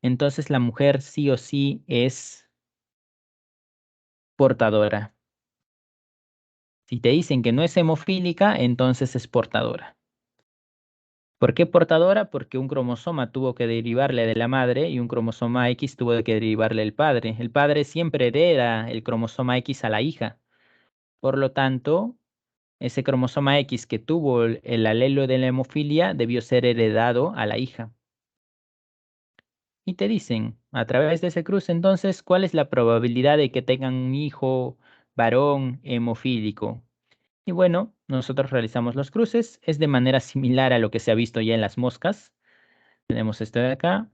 entonces la mujer sí o sí es portadora. Si te dicen que no es hemofílica, entonces es portadora. ¿Por qué portadora? Porque un cromosoma tuvo que derivarle de la madre y un cromosoma X tuvo que derivarle del padre. El padre siempre hereda el cromosoma X a la hija. Por lo tanto, ese cromosoma X que tuvo el alelo de la hemofilia debió ser heredado a la hija. Y te dicen, a través de ese cruce, entonces, ¿cuál es la probabilidad de que tengan un hijo varón hemofílico? Y bueno, nosotros realizamos los cruces. Es de manera similar a lo que se ha visto ya en las moscas. Tenemos esto de acá.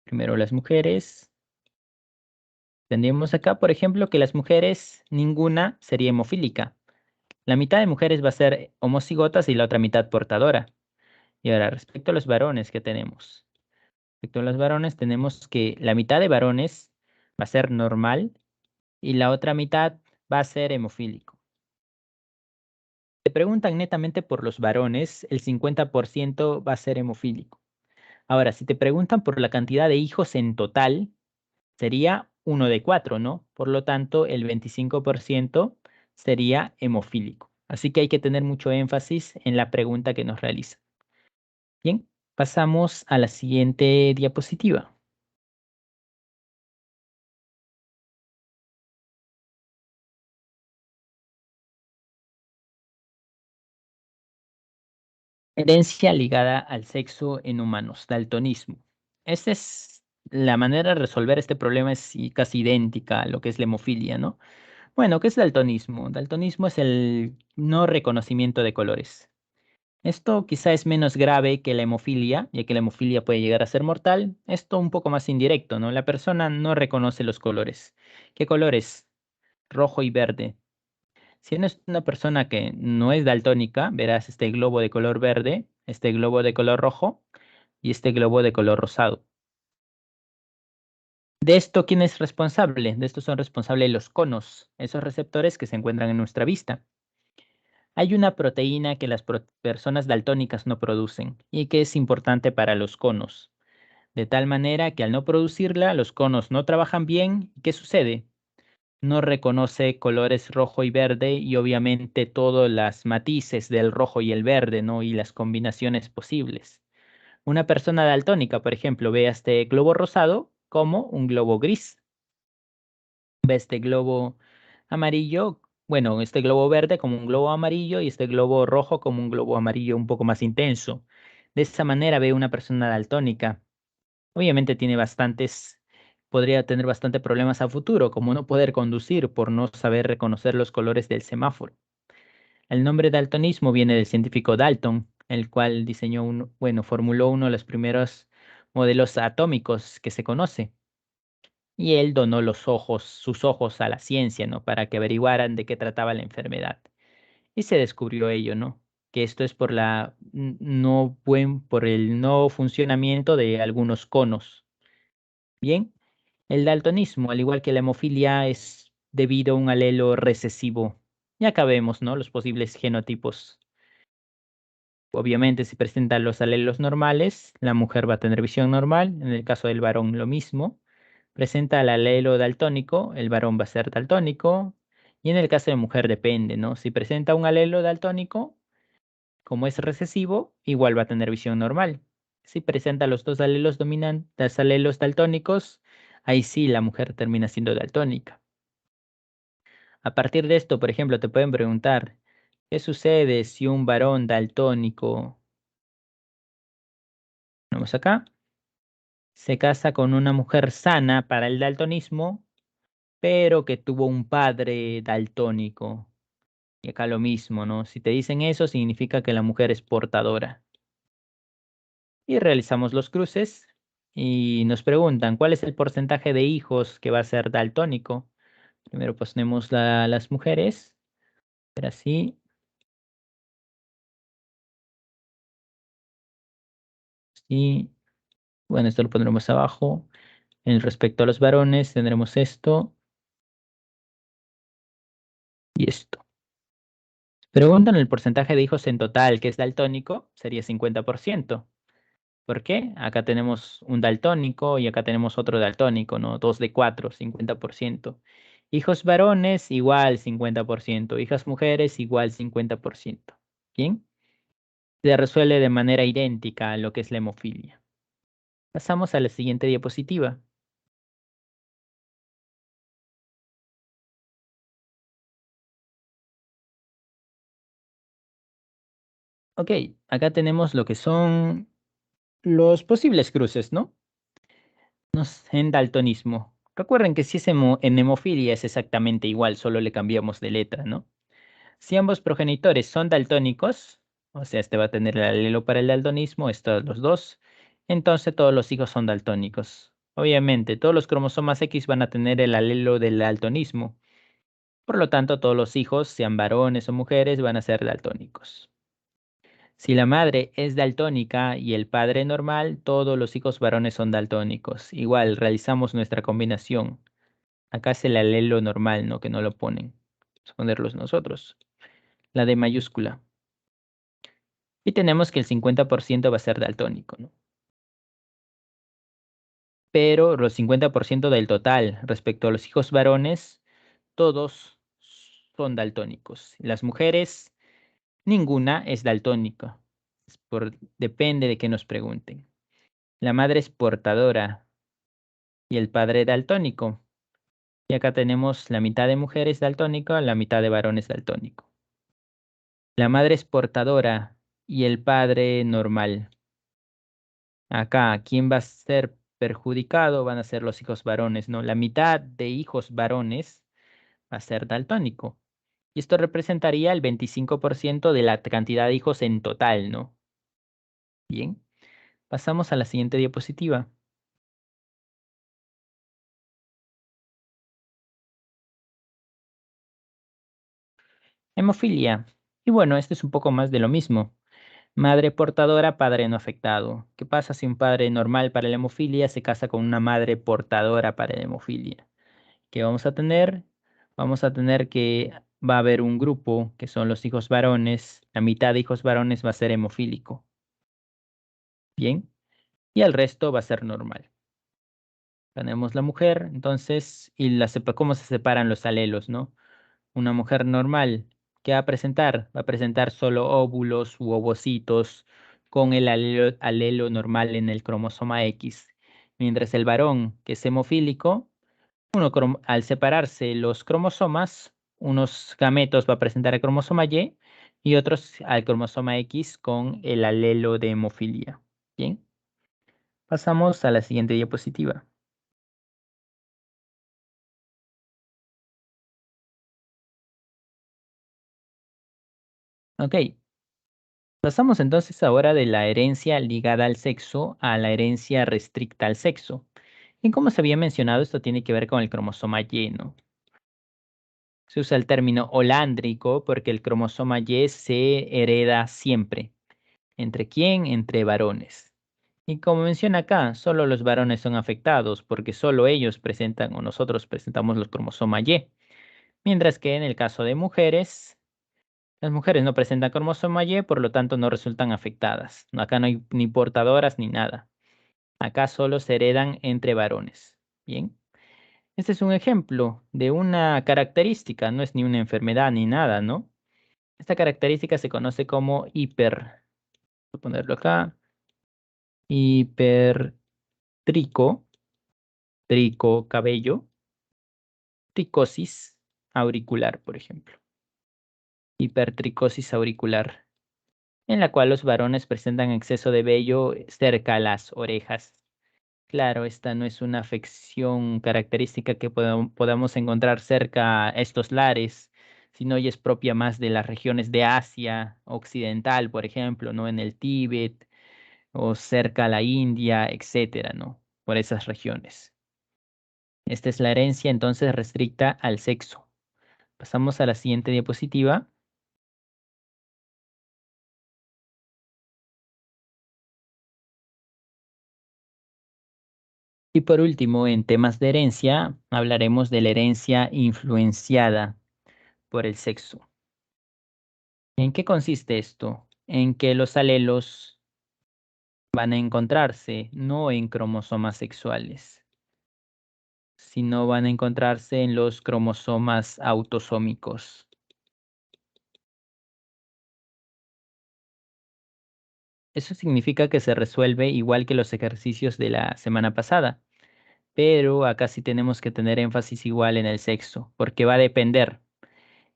Primero las mujeres. Tendríamos acá, por ejemplo, que las mujeres, ninguna sería hemofílica. La mitad de mujeres va a ser homocigotas y la otra mitad portadora. Y ahora, respecto a los varones que tenemos. Respecto a los varones, tenemos que la mitad de varones va a ser normal y la otra mitad va a ser hemofílico. Te preguntan netamente por los varones, el 50% va a ser hemofílico. Ahora, si te preguntan por la cantidad de hijos en total, sería uno de 4, ¿no? Por lo tanto, el 25% sería hemofílico. Así que hay que tener mucho énfasis en la pregunta que nos realiza. Bien, pasamos a la siguiente diapositiva. Herencia ligada al sexo en humanos, daltonismo. Esta es la manera de resolver este problema, es casi idéntica a lo que es la hemofilia, ¿no? Bueno, ¿qué es daltonismo? Daltonismo es el no reconocimiento de colores. Esto quizá es menos grave que la hemofilia, ya que la hemofilia puede llegar a ser mortal. Esto un poco más indirecto, ¿no? La persona no reconoce los colores. ¿Qué colores? Rojo y verde. Si eres una persona que no es daltónica, verás este globo de color verde, este globo de color rojo y este globo de color rosado. De esto, ¿quién es responsable? De esto son responsables los conos, esos receptores que se encuentran en nuestra vista. Hay una proteína que las personas daltónicas no producen y que es importante para los conos, de tal manera que al no producirla, los conos no trabajan bien. ¿Qué sucede? No reconoce colores rojo y verde y obviamente todos los matices del rojo y el verde, ¿no? Y las combinaciones posibles. Una persona daltónica, por ejemplo, ve a este globo rosado como un globo gris. Ve este globo amarillo, bueno, este globo verde como un globo amarillo y este globo rojo como un globo amarillo un poco más intenso. De esa manera ve una persona daltónica. Obviamente tiene podría tener bastante problemas a futuro, como no poder conducir por no saber reconocer los colores del semáforo. El nombre daltonismo viene del científico Dalton, el cual formuló uno de los primeros modelos atómicos que se conoce. Y él donó sus ojos a la ciencia, ¿no? Para que averiguaran de qué trataba la enfermedad. Y se descubrió ello, ¿no? Que esto es por el no funcionamiento de algunos conos. Bien, el daltonismo, al igual que la hemofilia, es debido a un alelo recesivo. Ya acá vemos, ¿no? Los posibles genotipos. Obviamente, si presentan los alelos normales, la mujer va a tener visión normal. En el caso del varón, lo mismo. Presenta el alelo daltónico, el varón va a ser daltónico. Y en el caso de mujer depende, ¿no? Si presenta un alelo daltónico, como es recesivo, igual va a tener visión normal. Si presenta los dos alelos dominantes, alelos daltónicos, ahí sí la mujer termina siendo daltónica. A partir de esto, por ejemplo, te pueden preguntar, ¿qué sucede si un varón daltónico, vamos acá, se casa con una mujer sana para el daltonismo, pero que tuvo un padre daltónico? Y acá lo mismo, ¿no? Si te dicen eso, significa que la mujer es portadora. Y realizamos los cruces y nos preguntan, ¿cuál es el porcentaje de hijos que va a ser daltónico? Primero ponemos las mujeres, pero así, y bueno, esto lo pondremos abajo. En respecto a los varones, tendremos esto y esto. Preguntan el porcentaje de hijos en total que es daltónico, sería 50%. ¿Por qué? Acá tenemos un daltónico y acá tenemos otro daltónico, ¿no? 2 de 4, 50%. Hijos varones igual 50%. Hijas mujeres igual 50%. ¿Bien? Se resuelve de manera idéntica a lo que es la hemofilia. Pasamos a la siguiente diapositiva. Ok, acá tenemos lo que son los posibles cruces, ¿no? En daltonismo. Recuerden que si es en hemofilia es exactamente igual, solo le cambiamos de letra, ¿no? Si ambos progenitores son daltónicos, o sea, este va a tener el alelo para el daltonismo, estos los dos, entonces todos los hijos son daltónicos. Obviamente, todos los cromosomas X van a tener el alelo del daltonismo. Por lo tanto, todos los hijos, sean varones o mujeres, van a ser daltónicos. Si la madre es daltónica y el padre normal, todos los hijos varones son daltónicos. Igual, realizamos nuestra combinación. Acá es el alelo normal, ¿no? Que no lo ponen. Vamos a ponerlos nosotros. La D mayúscula. Y tenemos que el 50% va a ser daltónico, ¿no? Pero los 50% del total respecto a los hijos varones, todos son daltónicos. Las mujeres, ninguna es daltónica. Depende de qué nos pregunten. La madre es portadora y el padre daltónico. Y acá tenemos la mitad de mujeres daltónico, la mitad de varones daltónico. La madre es portadora y el padre normal. Acá, ¿quién va a ser perjudicado? Van a ser los hijos varones, ¿no? La mitad de hijos varones va a ser daltónico. Y esto representaría el 25% de la cantidad de hijos en total, ¿no? Bien, pasamos a la siguiente diapositiva. Hemofilia. Y bueno, este es un poco más de lo mismo. Madre portadora, padre no afectado. ¿Qué pasa si un padre normal para la hemofilia se casa con una madre portadora para la hemofilia? ¿Qué vamos a tener? Vamos a tener que va a haber un grupo que son los hijos varones. La mitad de hijos varones va a ser hemofílico. Bien. Y el resto va a ser normal. Tenemos la mujer, entonces, y cómo se separan los alelos, ¿no? Una mujer normal, ¿qué va a presentar? Va a presentar solo óvulos u ovocitos con el alelo normal en el cromosoma X. Mientras el varón, que es hemofílico, al separarse los cromosomas, unos gametos va a presentar el cromosoma y otros al cromosoma X con el alelo de hemofilia. Bien, pasamos a la siguiente diapositiva. Ok, pasamos entonces ahora de la herencia ligada al sexo a la herencia restricta al sexo. Y como se había mencionado, esto tiene que ver con el cromosoma Y, ¿no? Se usa el término holándrico porque el cromosoma Y se hereda siempre. ¿Entre quién? Entre varones. Y como menciona acá, solo los varones son afectados porque solo ellos presentan o nosotros presentamos los cromosomas Y. Mientras que en el caso de mujeres, las mujeres no presentan cromosoma Y, por lo tanto no resultan afectadas. Acá no hay ni portadoras ni nada. Acá solo se heredan entre varones. Bien. Este es un ejemplo de una característica, no es ni una enfermedad ni nada, ¿no? Esta característica se conoce como voy a ponerlo acá, hipertrico, trico cabello, tricosis auricular, por ejemplo. Hipertricosis auricular, en la cual los varones presentan exceso de vello cerca a las orejas. Claro, esta no es una afección característica que podamos encontrar cerca a estos lares, sino ya es propia más de las regiones de Asia occidental, por ejemplo, ¿no? En el Tíbet o cerca a la India, etcétera, ¿no? Por esas regiones. Esta es la herencia entonces restricta al sexo. Pasamos a la siguiente diapositiva. Y por último, en temas de herencia, hablaremos de la herencia influenciada por el sexo. ¿En qué consiste esto? En que los alelos van a encontrarse no en cromosomas sexuales, sino van a encontrarse en los cromosomas autosómicos. Eso significa que se resuelve igual que los ejercicios de la semana pasada, pero acá sí tenemos que tener énfasis igual en el sexo, porque va a depender.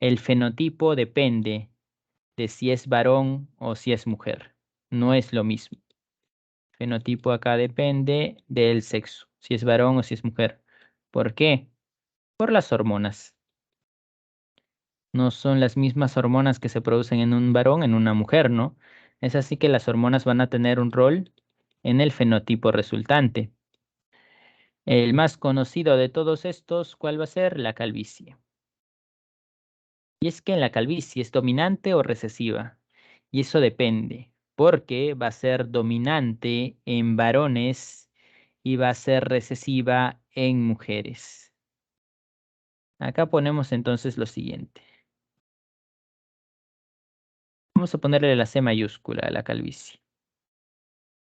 El fenotipo depende de si es varón o si es mujer. No es lo mismo. Fenotipo acá depende del sexo, si es varón o si es mujer. ¿Por qué? Por las hormonas. No son las mismas hormonas que se producen en un varón, en una mujer, ¿no? Es así que las hormonas van a tener un rol en el fenotipo resultante. El más conocido de todos estos, ¿cuál va a ser? La calvicie. Y es que la calvicie es dominante o recesiva. Y eso depende, porque va a ser dominante en varones y va a ser recesiva en mujeres. Acá ponemos entonces lo siguiente. Vamos a ponerle la C mayúscula a la calvicie.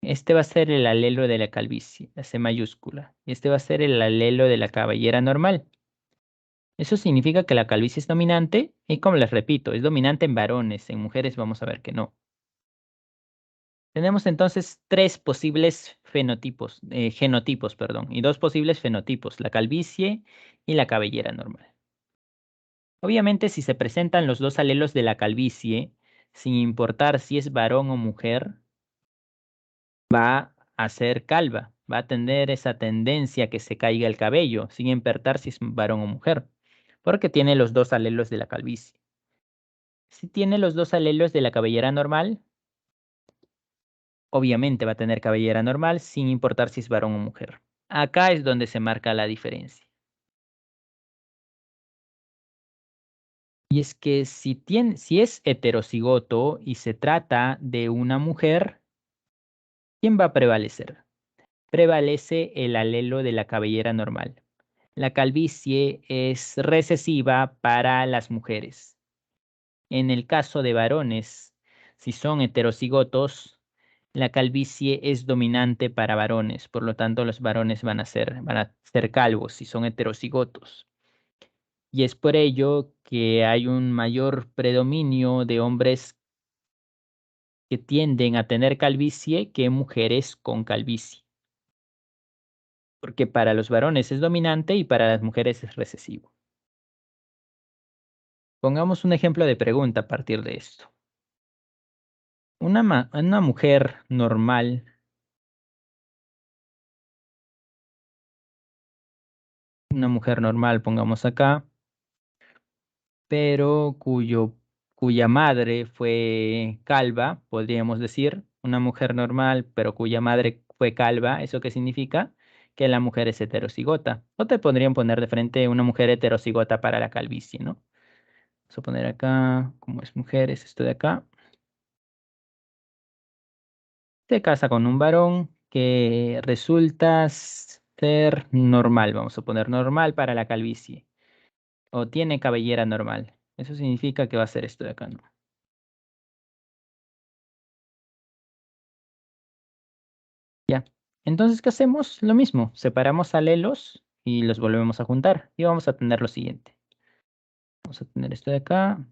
Este va a ser el alelo de la calvicie, la C mayúscula. Y este va a ser el alelo de la cabellera normal. Eso significa que la calvicie es dominante y, como les repito, es dominante en varones. En mujeres vamos a ver que no. Tenemos entonces tres posibles genotipos, perdón, y dos posibles fenotipos, la calvicie y la cabellera normal. Obviamente, si se presentan los dos alelos de la calvicie, sin importar si es varón o mujer, va a ser calva, va a tener esa tendencia a que se caiga el cabello, sin importar si es varón o mujer, porque tiene los dos alelos de la calvicie. Si tiene los dos alelos de la cabellera normal, obviamente va a tener cabellera normal, sin importar si es varón o mujer. Acá es donde se marca la diferencia. Y es que si es heterocigoto y se trata de una mujer, ¿quién va a prevalecer? Prevalece el alelo de la cabellera normal. La calvicie es recesiva para las mujeres. En el caso de varones, si son heterocigotos, la calvicie es dominante para varones, por lo tanto los varones van a ser calvos si son heterocigotos. Y es por ello que hay un mayor predominio de hombres que tienden a tener calvicie que mujeres con calvicie, porque para los varones es dominante y para las mujeres es recesivo. Pongamos un ejemplo de pregunta a partir de esto. Una mujer normal, pongamos acá, pero cuya madre fue calva, podríamos decir, una mujer normal, pero cuya madre fue calva, ¿eso qué significa? Que la mujer es heterocigota. O te podrían poner de frente una mujer heterocigota para la calvicie, ¿no? Vamos a poner acá, como es mujer, es esto de acá. Se casa con un varón que resulta ser normal, vamos a poner normal para la calvicie, o tiene cabellera normal. Eso significa que va a ser esto de acá, ¿no? Ya. Entonces, ¿qué hacemos? Lo mismo, separamos alelos y los volvemos a juntar. Y vamos a tener lo siguiente. Vamos a tener esto de acá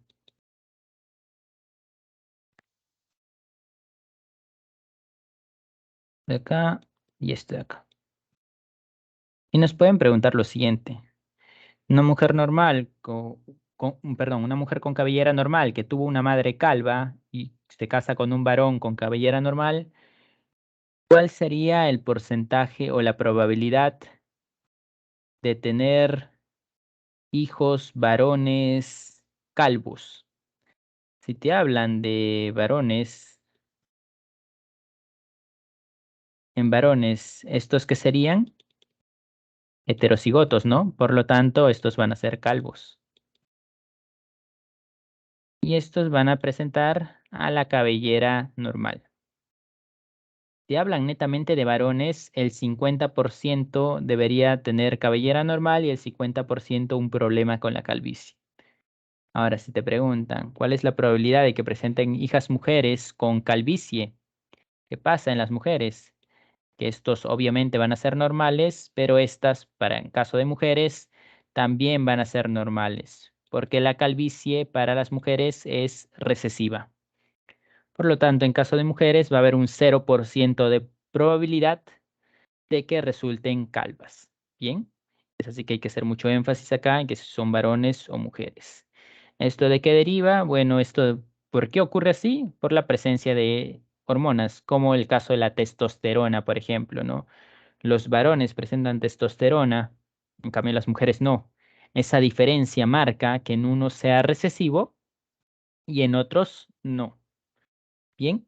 y esto de acá. Y nos pueden preguntar lo siguiente. Una mujer normal, perdón, una mujer con cabellera normal que tuvo una madre calva y se casa con un varón con cabellera normal, ¿cuál sería el porcentaje o la probabilidad de tener hijos varones calvos? Si te hablan de varones, en varones, ¿estos qué serían? Heterocigotos, ¿no? Por lo tanto, estos van a ser calvos. Y estos van a presentar a la cabellera normal. Si hablan netamente de varones, el 50% debería tener cabellera normal y el 50% un problema con la calvicie. Ahora, si te preguntan, ¿cuál es la probabilidad de que presenten hijas mujeres con calvicie? ¿Qué pasa en las mujeres? Que estos obviamente van a ser normales, pero estas, para en caso de mujeres, también van a ser normales, porque la calvicie para las mujeres es recesiva. Por lo tanto, en caso de mujeres va a haber un 0% de probabilidad de que resulten calvas. Bien, es así que hay que hacer mucho énfasis acá en que si son varones o mujeres. ¿Esto de qué deriva? Bueno, ¿por qué ocurre así? Por la presencia de hormonas, como el caso de la testosterona, por ejemplo, ¿no? Los varones presentan testosterona, en cambio las mujeres no. Esa diferencia marca que en uno sea recesivo y en otros no. Bien,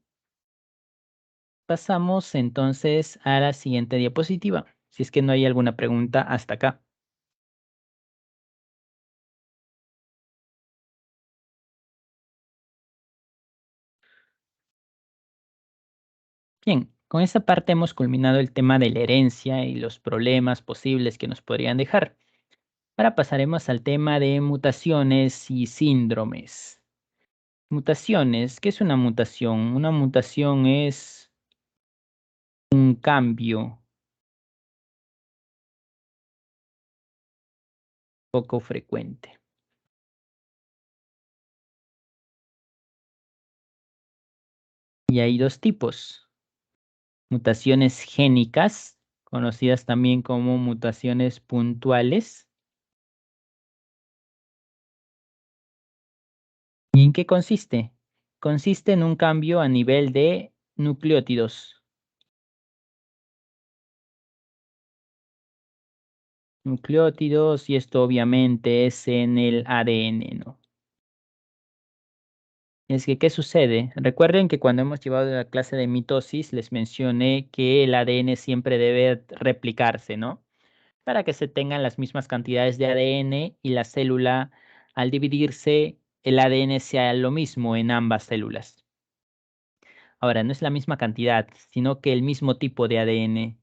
pasamos entonces a la siguiente diapositiva, si es que no hay alguna pregunta hasta acá. Bien, con esta parte hemos culminado el tema de la herencia y los problemas posibles que nos podrían dejar. Ahora pasaremos al tema de mutaciones y síndromes. Mutaciones, ¿qué es una mutación? Una mutación es un cambio poco frecuente. Y hay dos tipos: mutaciones génicas, conocidas también como mutaciones puntuales. ¿Y en qué consiste? Consiste en un cambio a nivel de nucleótidos. Nucleótidos, y esto obviamente es en el ADN, ¿no? Es que, ¿qué sucede? Recuerden que cuando hemos llevado la clase de mitosis, les mencioné que el ADN siempre debe replicarse, ¿no? Para que se tengan las mismas cantidades de ADN y la célula, al dividirse, el ADN sea lo mismo en ambas células. Ahora, no es la misma cantidad, sino que el mismo tipo de ADN.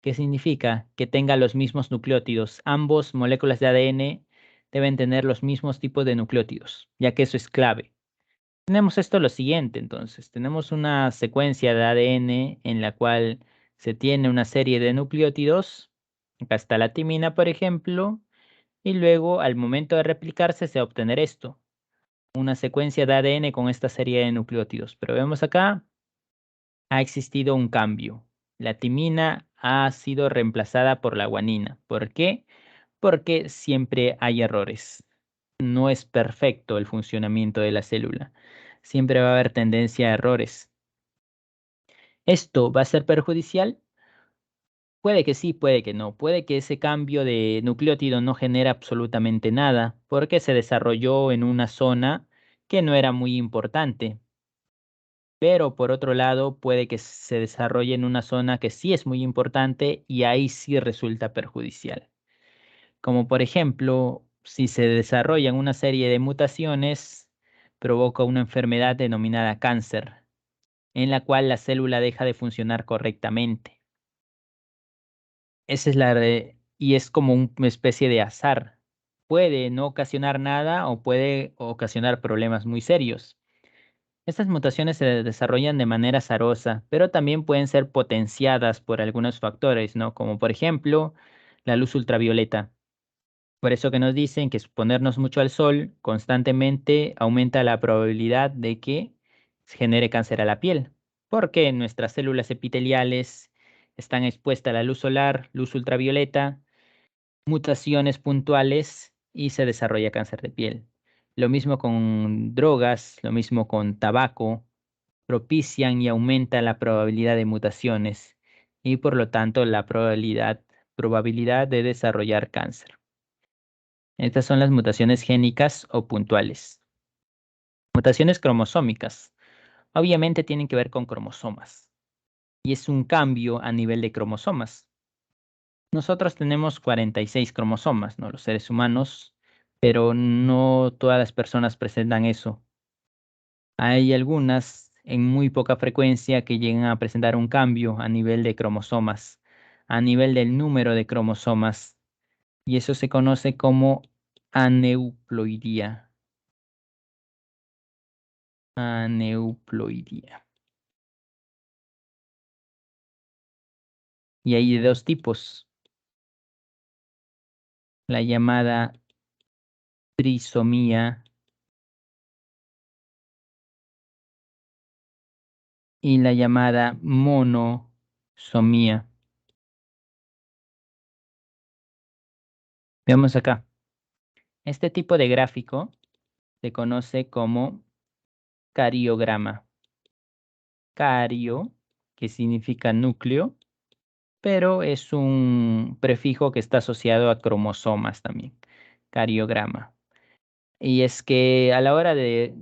¿Qué significa? Que tenga los mismos nucleótidos. Ambos moléculas de ADN deben tener los mismos tipos de nucleótidos, ya que eso es clave. Tenemos esto lo siguiente, entonces. Tenemos una secuencia de ADN en la cual se tiene una serie de nucleótidos. Acá está la timina, por ejemplo. Y luego, al momento de replicarse, se va a obtener esto: una secuencia de ADN con esta serie de nucleótidos. Pero vemos acá, ha existido un cambio. La timina ha sido reemplazada por la guanina. ¿Por qué? Porque siempre hay errores. No es perfecto el funcionamiento de la célula. Siempre va a haber tendencia a errores. ¿Esto va a ser perjudicial? Puede que sí, puede que no. Puede que ese cambio de nucleótido no genere absolutamente nada, porque se desarrolló en una zona que no era muy importante. Pero por otro lado, puede que se desarrolle en una zona que sí es muy importante y ahí sí resulta perjudicial. Como por ejemplo, si se desarrollan una serie de mutaciones, provoca una enfermedad denominada cáncer, en la cual la célula deja de funcionar correctamente. Esa es y es como una especie de azar. Puede no ocasionar nada o puede ocasionar problemas muy serios. Estas mutaciones se desarrollan de manera azarosa, pero también pueden ser potenciadas por algunos factores, ¿no? Como por ejemplo, la luz ultravioleta. Por eso que nos dicen que exponernos mucho al sol constantemente aumenta la probabilidad de que se genere cáncer a la piel, porque nuestras células epiteliales están expuestas a la luz solar, luz ultravioleta, mutaciones puntuales y se desarrolla cáncer de piel. Lo mismo con drogas, lo mismo con tabaco, propician y aumentan la probabilidad de mutaciones y por lo tanto la probabilidad de desarrollar cáncer. Estas son las mutaciones génicas o puntuales. Mutaciones cromosómicas. Obviamente tienen que ver con cromosomas y es un cambio a nivel de cromosomas. Nosotros tenemos 46 cromosomas, ¿no? Los seres humanos, pero no todas las personas presentan eso. Hay algunas en muy poca frecuencia que llegan a presentar un cambio a nivel de cromosomas, a nivel del número de cromosomas, y eso se conoce como aneuploidía. Aneuploidía. Y hay de dos tipos: la llamada trisomía y la llamada monosomía. Veamos acá. Este tipo de gráfico se conoce como cariograma. Cario, que significa núcleo, pero es un prefijo que está asociado a cromosomas también. Cariograma. Y es que a la hora de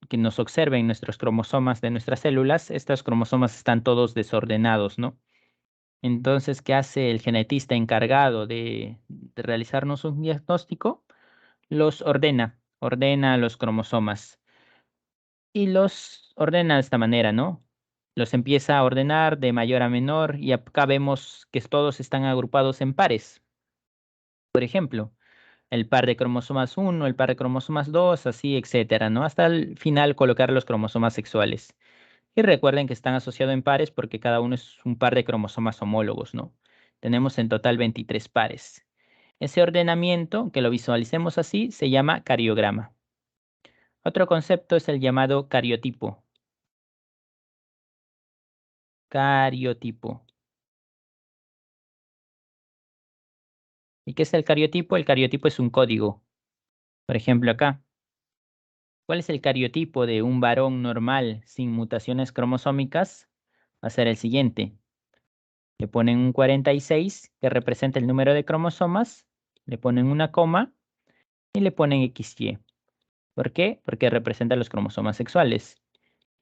que nos observen nuestros cromosomas de nuestras células, estos cromosomas están todos desordenados, ¿no? Entonces, ¿qué hace el genetista encargado de realizarnos un diagnóstico? Los ordena los cromosomas y los ordena de esta manera, ¿no? los empieza a ordenar de mayor a menor y acá vemos que todos están agrupados en pares. Por ejemplo, el par de cromosomas 1, el par de cromosomas 2, así, etcétera, ¿no? Hasta el final colocar los cromosomas sexuales. Y recuerden que están asociados en pares porque cada uno es un par de cromosomas homólogos, ¿no? Tenemos en total 23 pares. Ese ordenamiento, que lo visualicemos así, se llama cariograma. Otro concepto es el llamado cariotipo. Cariotipo. ¿Y qué es el cariotipo? El cariotipo es un código. Por ejemplo, acá. ¿Cuál es el cariotipo de un varón normal sin mutaciones cromosómicas? Va a ser el siguiente. Le ponen un 46, que representa el número de cromosomas, le ponen una coma y le ponen XY. ¿Por qué? Porque representa los cromosomas sexuales.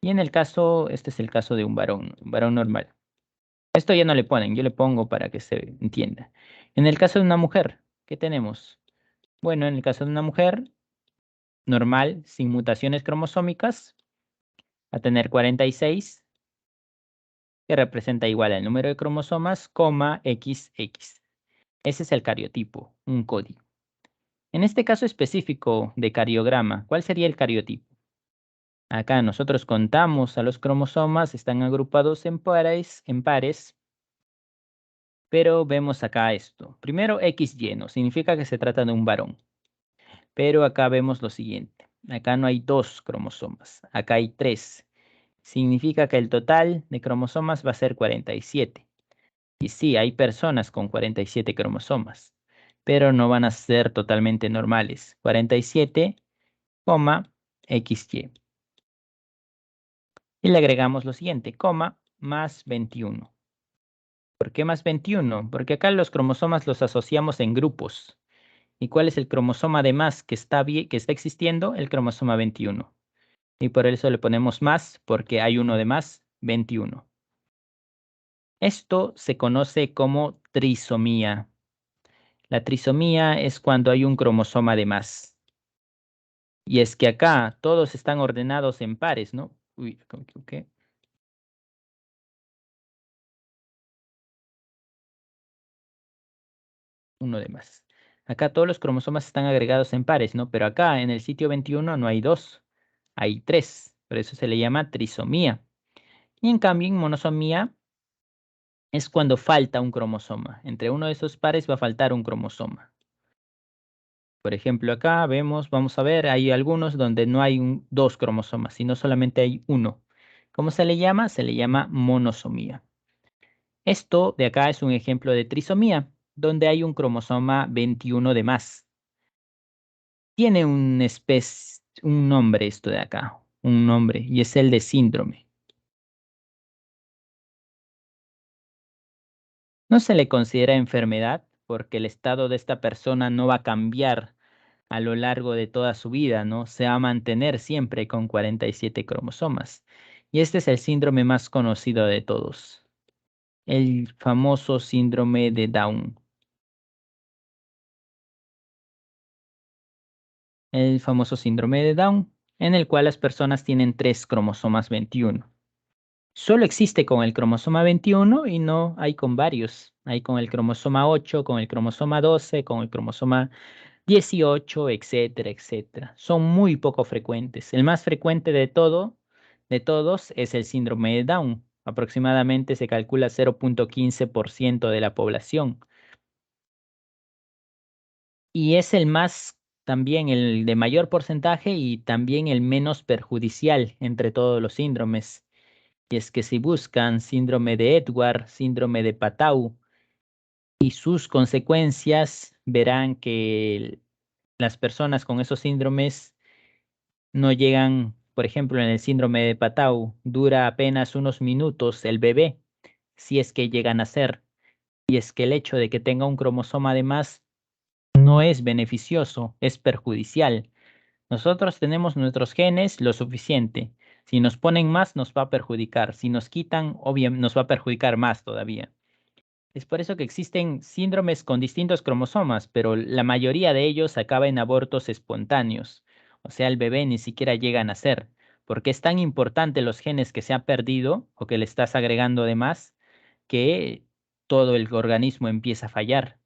Y en el caso, este es el caso de un varón normal. Esto ya no le ponen, yo le pongo para que se entienda. En el caso de una mujer, ¿qué tenemos? Bueno, en el caso de una mujer normal, sin mutaciones cromosómicas, va a tener 46, que representa igual al número de cromosomas, coma XX. Ese es el cariotipo, un código. En este caso específico de cariograma, ¿cuál sería el cariotipo? Acá nosotros contamos a los cromosomas, están agrupados en pares, pero vemos acá esto. Primero X lleno, significa que se trata de un varón. Pero acá vemos lo siguiente. Acá no hay 2 cromosomas, acá hay 3. Significa que el total de cromosomas va a ser 47. Y sí, hay personas con 47 cromosomas, pero no van a ser totalmente normales. 47, XY. Y le agregamos lo siguiente, coma más 21. ¿Por qué más 21? Porque acá los cromosomas los asociamos en grupos. ¿Y cuál es el cromosoma de más que que está existiendo? El cromosoma 21. Y por eso le ponemos más, porque hay uno de más, 21. Esto se conoce como trisomía. La trisomía es cuando hay un cromosoma de más. Y es que acá todos están ordenados en pares, ¿no? Uy, ¿cómo que qué? Uno de más. Acá todos los cromosomas están agregados en pares, ¿no? Pero acá en el sitio 21 no hay 2, hay 3. Por eso se le llama trisomía. Y en cambio en monosomía es cuando falta un cromosoma. Entre uno de esos pares va a faltar un cromosoma. Por ejemplo, acá vemos, vamos a ver, hay algunos donde no hay 2 cromosomas, sino solamente hay uno. ¿Cómo se le llama? Se le llama monosomía. Esto de acá es un ejemplo de trisomía, donde hay un cromosoma 21 de más. Tiene un nombre esto de acá, un nombre, y es el de síndrome. No se le considera enfermedad porque el estado de esta persona no va a cambiar a lo largo de toda su vida, ¿no? Se va a mantener siempre con 47 cromosomas. Y este es el síndrome más conocido de todos, el famoso síndrome de Down. El famoso síndrome de Down, en el cual las personas tienen 3 cromosomas 21. Solo existe con el cromosoma 21 y no hay con varios. Hay con el cromosoma 8, con el cromosoma 12, con el cromosoma 18, etcétera, etcétera. Son muy poco frecuentes. El más frecuente de todos, es el síndrome de Down. Aproximadamente se calcula 0.15% de la población. Y es el más, también el de mayor porcentaje y también el menos perjudicial entre todos los síndromes. Y es que si buscan síndrome de Edward, síndrome de Patau y sus consecuencias, verán que las personas con esos síndromes no llegan, por ejemplo, en el síndrome de Patau, dura apenas unos minutos el bebé, si es que llegan a ser. Y es que el hecho de que tenga un cromosoma de más no es beneficioso, es perjudicial. Nosotros tenemos nuestros genes lo suficiente. Si nos ponen más, nos va a perjudicar. Si nos quitan, obviamente nos va a perjudicar más todavía. Es por eso que existen síndromes con distintos cromosomas, pero la mayoría de ellos acaba en abortos espontáneos. O sea, el bebé ni siquiera llega a nacer, porque es tan importante los genes que se ha perdido o que le estás agregando de más que todo el organismo empieza a fallar.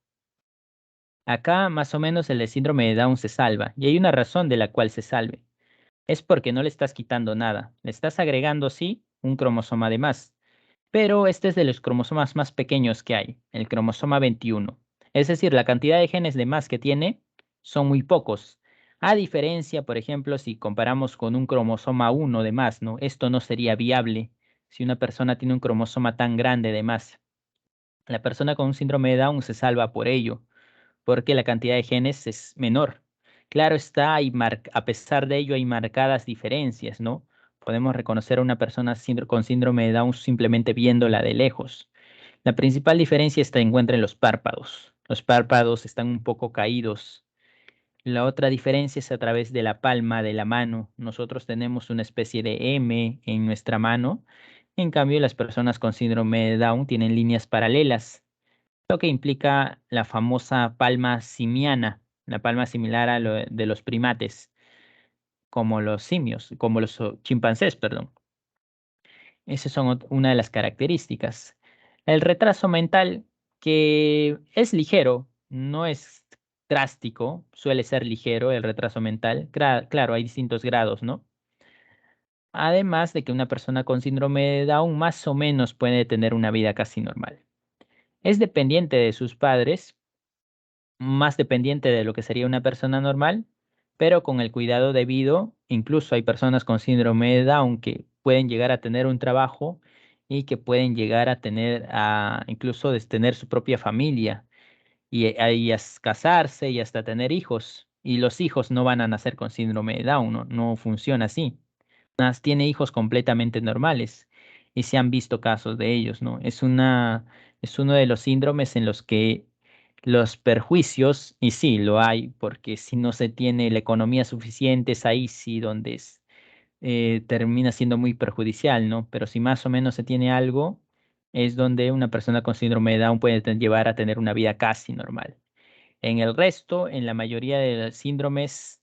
Acá más o menos el de síndrome de Down se salva y hay una razón de la cual se salve. Es porque no le estás quitando nada. Le estás agregando, sí, un cromosoma de más, pero este es de los cromosomas más pequeños que hay, el cromosoma 21. Es decir, la cantidad de genes de más que tiene son muy pocos. A diferencia, por ejemplo, si comparamos con un cromosoma 1 de más, ¿no? Esto no sería viable si una persona tiene un cromosoma tan grande de más. La persona con un síndrome de Down se salva por ello, porque la cantidad de genes es menor. Claro está, a pesar de ello hay marcadas diferencias, ¿no? Podemos reconocer a una persona con síndrome de Down simplemente viéndola de lejos. La principal diferencia se encuentra en los párpados. Los párpados están un poco caídos. La otra diferencia es a través de la palma de la mano. Nosotros tenemos una especie de M en nuestra mano. En cambio, las personas con síndrome de Down tienen líneas paralelas, lo que implica la famosa palma simiana, la palma similar a lo de los primates, como los simios, como los chimpancés, perdón. Esas son una de las características. El retraso mental, que es ligero, no es drástico, suele ser ligero el retraso mental. Claro, hay distintos grados, ¿no? Además de que una persona con síndrome de Down más o menos puede tener una vida casi normal. Es dependiente de sus padres, más dependiente de lo que sería una persona normal, pero con el cuidado debido. Incluso hay personas con síndrome de Down que pueden llegar a tener un trabajo y que pueden llegar a tener, incluso tener su propia familia y casarse y hasta tener hijos. Y los hijos no van a nacer con síndrome de Down, no, no funciona así. Tiene hijos completamente normales y se han visto casos de ellos, ¿no? Es uno de los síndromes en los que los perjuicios, y sí, lo hay, porque si no se tiene la economía suficiente, es ahí sí donde termina siendo muy perjudicial, ¿no? Pero si más o menos se tiene algo, es donde una persona con síndrome de Down puede llevar a tener una vida casi normal. En el resto, en la mayoría de los síndromes,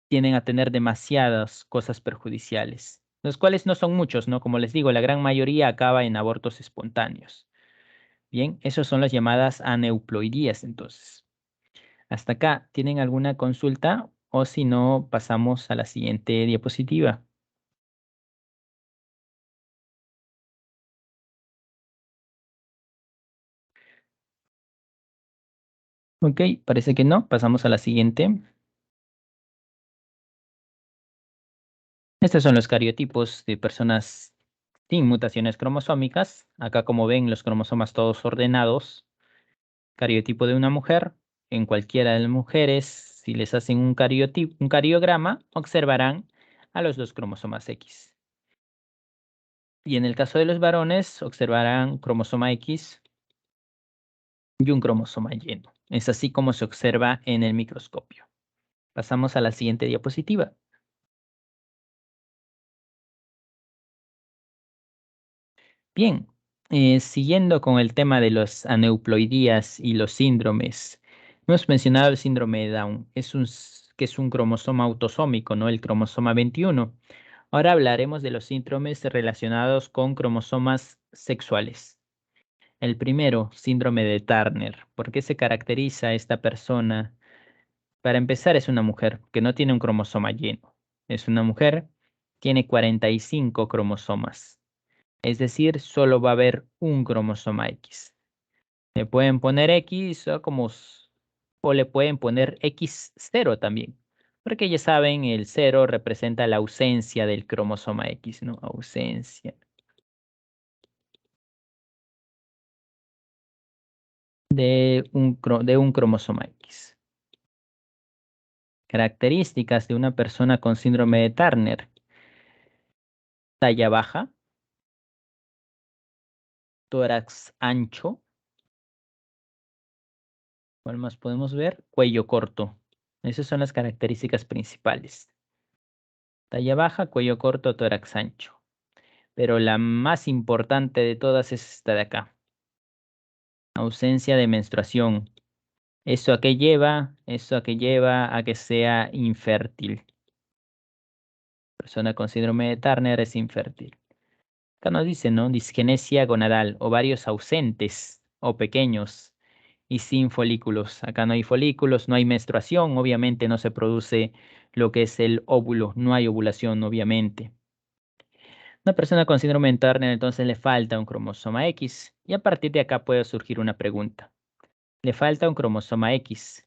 tienden a tener demasiadas cosas perjudiciales, los cuales no son muchos, ¿no? Como les digo, la gran mayoría acaba en abortos espontáneos. Bien, esos son las llamadas aneuploidías, entonces. Hasta acá, ¿tienen alguna consulta? O si no, pasamos a la siguiente diapositiva. Ok, parece que no. Pasamos a la siguiente. Estos son los cariotipos de personas sin mutaciones cromosómicas. Acá, como ven, los cromosomas todos ordenados. Cariotipo de una mujer. En cualquiera de las mujeres, si les hacen un cariograma, observarán a los dos cromosomas X. Y en el caso de los varones, observarán cromosoma X y un cromosoma Y. Es así como se observa en el microscopio. Pasamos a la siguiente diapositiva. Bien, siguiendo con el tema de los aneuploidías y los síndromes, hemos mencionado el síndrome de Down, que es un cromosoma autosómico, ¿no? El cromosoma 21. Ahora hablaremos de los síndromes relacionados con cromosomas sexuales. El primero, síndrome de Turner. ¿Por qué se caracteriza esta persona? Para empezar, es una mujer que no tiene un cromosoma lleno. Es una mujer, tiene 45 cromosomas. Es decir, solo va a haber un cromosoma X. Le pueden poner X o le pueden poner X0 también. Porque ya saben, el 0 representa la ausencia del cromosoma X, ¿no? Ausencia de un cromosoma X. Características de una persona con síndrome de Turner. Talla baja, tórax ancho. ¿Cuál más podemos ver? Cuello corto. Esas son las características principales. Talla baja, cuello corto, tórax ancho. Pero la más importante de todas es esta de acá. Ausencia de menstruación. ¿Eso a qué lleva? Eso a que lleva a que sea infértil. Persona con síndrome de Turner es infértil. Acá nos dice, ¿no? Disgenesia gonadal, ovarios ausentes o pequeños y sin folículos. Acá no hay folículos, no hay menstruación, obviamente no se produce lo que es el óvulo, no hay ovulación, obviamente. Una persona con síndrome de Turner entonces le falta un cromosoma X y a partir de acá puede surgir una pregunta. Le falta un cromosoma X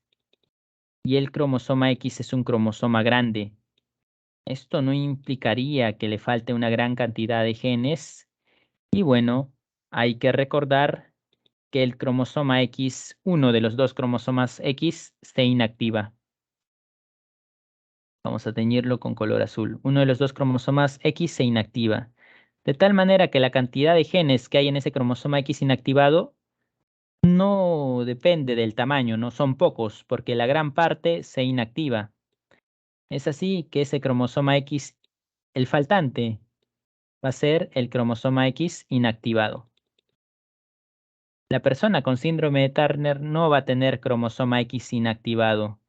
y el cromosoma X es un cromosoma grande. Esto no implicaría que le falte una gran cantidad de genes y bueno, hay que recordar que el cromosoma X, uno de los dos cromosomas X, se inactiva. Vamos a teñirlo con color azul. Uno de los dos cromosomas X se inactiva. De tal manera que la cantidad de genes que hay en ese cromosoma X inactivado no depende del tamaño, no son pocos, porque la gran parte se inactiva. Es así que ese cromosoma X, el faltante, va a ser el cromosoma X inactivado. La persona con síndrome de Turner no va a tener cromosoma X inactivado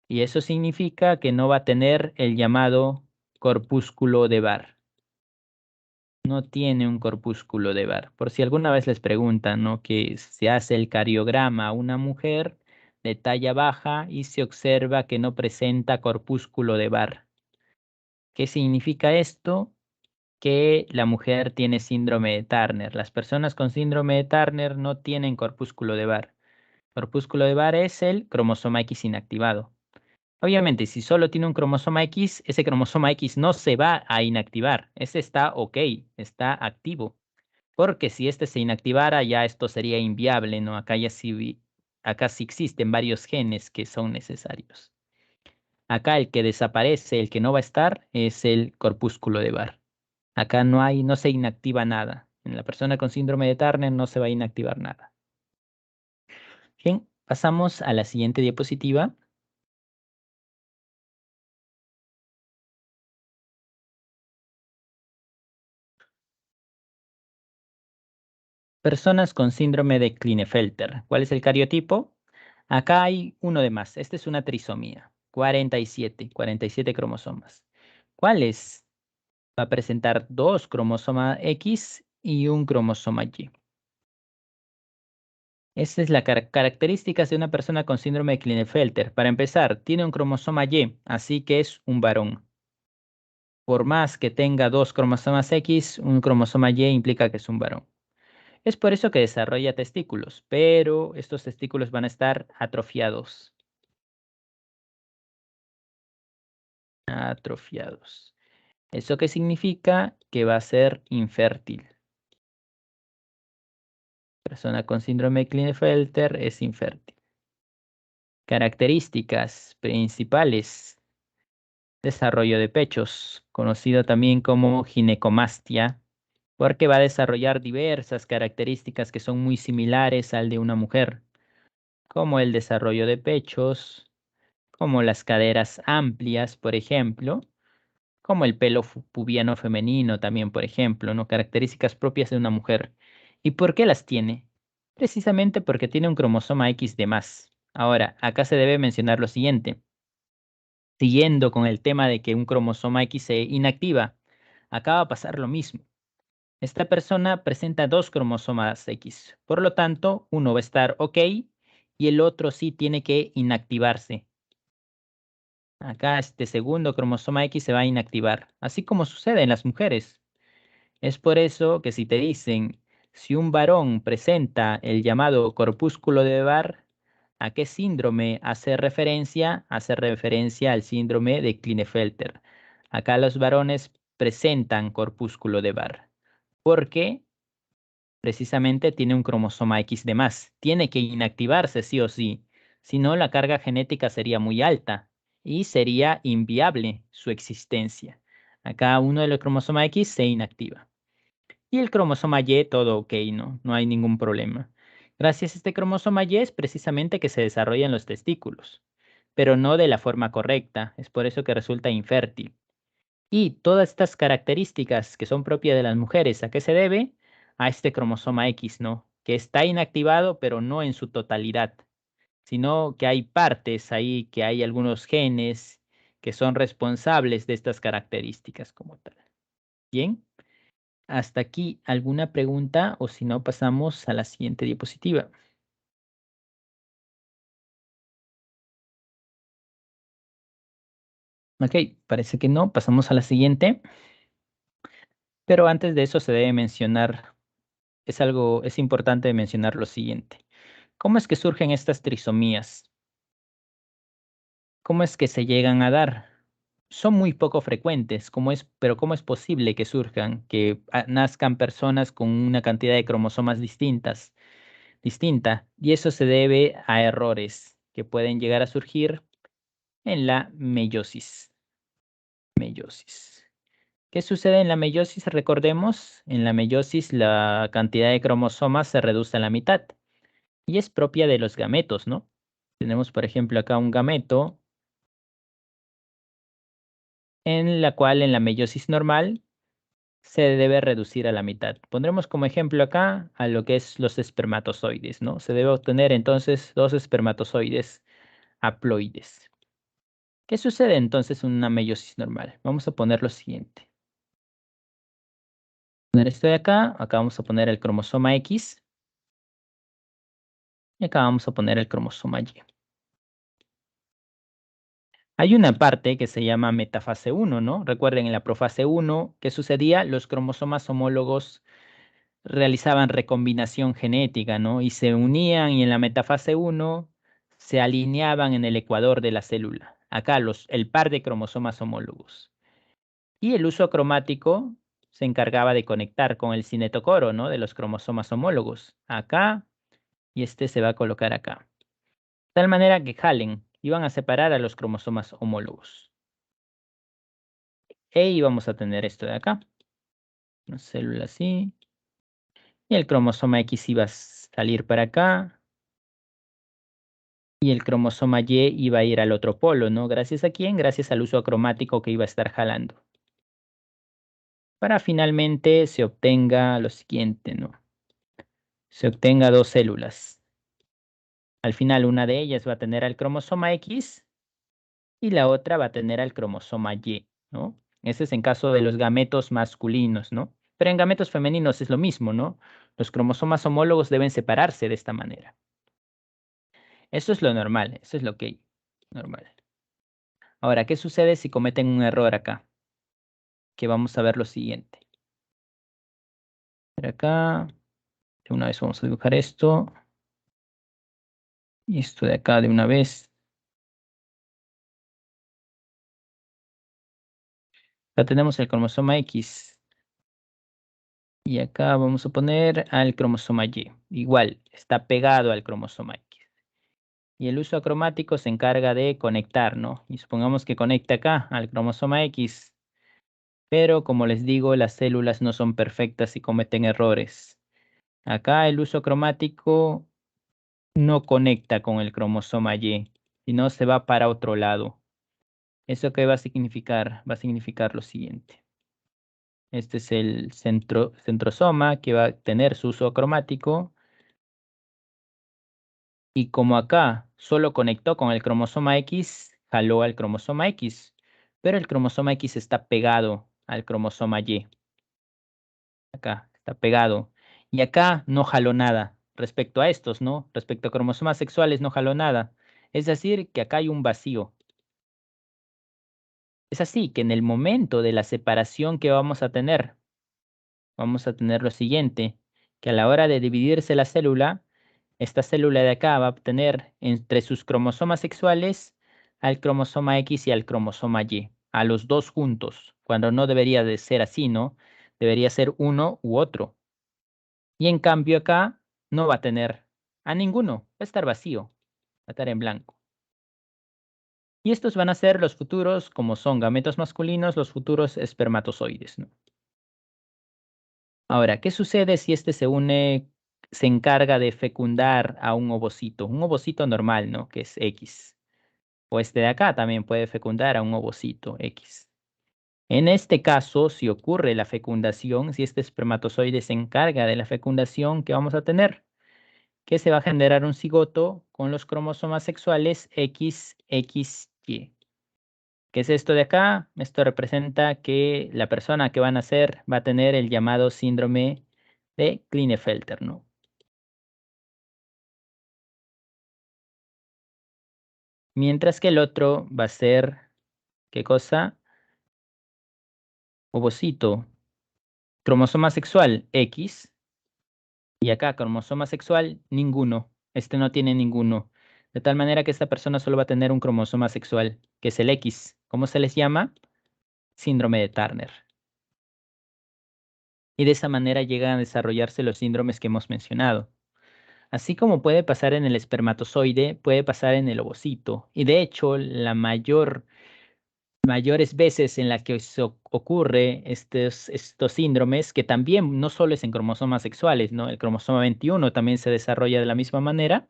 y eso significa que no va a tener el llamado corpúsculo de Barr. No tiene un corpúsculo de Barr. Por si alguna vez les preguntan, ¿no? Que se hace el cariograma a una mujer de talla baja y se observa que no presenta corpúsculo de Barr. ¿Qué significa esto? Que la mujer tiene síndrome de Turner. Las personas con síndrome de Turner no tienen corpúsculo de Barr. Corpúsculo de Barr es el cromosoma X inactivado. Obviamente, si solo tiene un cromosoma X, ese cromosoma X no se va a inactivar. Ese está ok, está activo. Porque si este se inactivara, ya esto sería inviable, ¿no? Acá sí existen varios genes que son necesarios. Acá el que desaparece, el que no va a estar, es el corpúsculo de Barr. Acá no se inactiva nada. En la persona con síndrome de Turner no se va a inactivar nada. Bien, pasamos a la siguiente diapositiva. Personas con síndrome de Klinefelter. ¿Cuál es el cariotipo? Acá hay uno de más. Esta es una trisomía. 47 cromosomas. ¿Cuáles? Va a presentar dos cromosomas X y un cromosoma Y. Esa es la características de una persona con síndrome de Klinefelter. Para empezar, tiene un cromosoma Y, así que es un varón. Por más que tenga dos cromosomas X, un cromosoma Y implica que es un varón. Es por eso que desarrolla testículos, pero estos testículos van a estar atrofiados. Atrofiados. ¿Eso qué significa? Que va a ser infértil. Persona con síndrome de Klinefelter es infértil. Características principales. Desarrollo de pechos, conocido también como ginecomastia, porque va a desarrollar diversas características que son muy similares al de una mujer, como el desarrollo de pechos, como las caderas amplias, por ejemplo, como el pelo pubiano femenino también, por ejemplo, ¿no? Características propias de una mujer. ¿Y por qué las tiene? Precisamente porque tiene un cromosoma X de más. Ahora, acá se debe mencionar lo siguiente. Siguiendo con el tema de que un cromosoma X se inactiva, acá va a pasar lo mismo. Esta persona presenta dos cromosomas X, por lo tanto, uno va a estar ok y el otro sí tiene que inactivarse. Acá este segundo cromosoma X se va a inactivar, así como sucede en las mujeres. Es por eso que si te dicen, si un varón presenta el llamado corpúsculo de Barr, ¿a qué síndrome hace referencia? Hace referencia al síndrome de Klinefelter. Acá los varones presentan corpúsculo de Barr. ¿Por qué? Precisamente tiene un cromosoma X de más. Tiene que inactivarse sí o sí. Si no, la carga genética sería muy alta y sería inviable su existencia. Acá uno de los cromosomas X se inactiva. Y el cromosoma Y, todo ok, ¿no? No hay ningún problema. Gracias a este cromosoma Y es precisamente que se desarrollan los testículos, pero no de la forma correcta. Es por eso que resulta infértil. Y todas estas características que son propias de las mujeres, ¿a qué se debe? A este cromosoma X, ¿no? Que está inactivado, pero no en su totalidad, sino que hay partes ahí, que hay algunos genes que son responsables de estas características como tal. Bien, hasta aquí, ¿alguna pregunta? O si no, pasamos a la siguiente diapositiva. Ok, parece que no, pasamos a la siguiente. Pero antes de eso se debe mencionar, es importante mencionar lo siguiente. ¿Cómo es que surgen estas trisomías? ¿Cómo es que se llegan a dar? Son muy poco frecuentes, pero ¿cómo es posible que surjan, que nazcan personas con una cantidad de cromosomas distinta? Y eso se debe a errores que pueden llegar a surgir en la meiosis. Meiosis. ¿Qué sucede en la meiosis? Recordemos, en la meiosis la cantidad de cromosomas se reduce a la mitad y es propia de los gametos, ¿no? Tenemos, por ejemplo, acá un gameto en la cual en la meiosis normal se debe reducir a la mitad. Pondremos como ejemplo acá a lo que es los espermatozoides, ¿no? Se debe obtener entonces dos espermatozoides haploides. ¿Qué sucede entonces en una meiosis normal? Vamos a poner lo siguiente. Poner esto de acá vamos a poner el cromosoma X y acá vamos a poner el cromosoma Y. Hay una parte que se llama metafase 1, ¿no? Recuerden en la profase 1, ¿qué sucedía? Los cromosomas homólogos realizaban recombinación genética, ¿no? Y se unían y en la metafase 1 se alineaban en el ecuador de la célula. Acá el par de cromosomas homólogos. Y el uso cromático se encargaba de conectar con el cinetocoro, ¿no? De los cromosomas homólogos. Acá y este se va a colocar acá. De tal manera que jalen, iban a separar a los cromosomas homólogos. E íbamos a tener esto de acá. Una célula así. Y el cromosoma X iba a salir para acá. Y el cromosoma Y iba a ir al otro polo, ¿no? ¿Gracias a quién? Gracias al uso cromático que iba a estar jalando. Para finalmente se obtenga lo siguiente, ¿no? Se obtenga dos células. Al final una de ellas va a tener al cromosoma X y la otra va a tener al cromosoma Y, ¿no? Ese es en caso de los gametos masculinos, ¿no? Pero en gametos femeninos es lo mismo, ¿no? Los cromosomas homólogos deben separarse de esta manera. Eso es lo normal, eso es lo que normal. Ahora, ¿qué sucede si cometen un error acá? Que vamos a ver lo siguiente. Por acá, de una vez vamos a dibujar esto. Y esto de acá de una vez. Acá tenemos el cromosoma X. Y acá vamos a poner al cromosoma Y. Igual, está pegado al cromosoma X. Y el uso acromático se encarga de conectar, ¿no? Y supongamos que conecta acá al cromosoma X. Pero como les digo, las células no son perfectas y cometen errores. Acá el uso cromático no conecta con el cromosoma Y, sino se va para otro lado. ¿Eso qué va a significar? Va a significar lo siguiente. Este es el centrosoma que va a tener su uso cromático. Y como acá solo conectó con el cromosoma X, jaló al cromosoma X. Pero el cromosoma X está pegado al cromosoma Y. Acá está pegado. Y acá no jaló nada respecto a estos, ¿no? Respecto a cromosomas sexuales no jaló nada. Es decir, que acá hay un vacío. Es así que en el momento de la separación que vamos a tener lo siguiente, que a la hora de dividirse la célula, esta célula de acá va a obtener entre sus cromosomas sexuales al cromosoma X y al cromosoma Y, a los dos juntos, cuando no debería de ser así, ¿no? Debería ser uno u otro. Y en cambio acá no va a tener a ninguno, va a estar vacío, va a estar en blanco. Y estos van a ser los futuros, como son gametos masculinos, los futuros espermatozoides, ¿no? Ahora, ¿qué sucede si este se encarga de fecundar a un ovocito normal, ¿no? Que es X. O este de acá también puede fecundar a un ovocito X. En este caso, si ocurre la fecundación, si este espermatozoide se encarga de la fecundación, ¿qué vamos a tener? Que se va a generar un cigoto con los cromosomas sexuales XXY. ¿Qué es esto de acá? Esto representa que la persona que va a nacer va a tener el llamado síndrome de Klinefelter, ¿no? Mientras que el otro va a ser, ¿qué cosa? Ovocito, cromosoma sexual X, y acá cromosoma sexual ninguno. Este no tiene ninguno. De tal manera que esta persona solo va a tener un cromosoma sexual, que es el X. ¿Cómo se les llama? Síndrome de Turner. Y de esa manera llegan a desarrollarse los síndromes que hemos mencionado. Así como puede pasar en el espermatozoide, puede pasar en el ovocito. Y de hecho, mayores veces en la que ocurre estos síndromes, que también no solo es en cromosomas sexuales, ¿no? El cromosoma 21 también se desarrolla de la misma manera,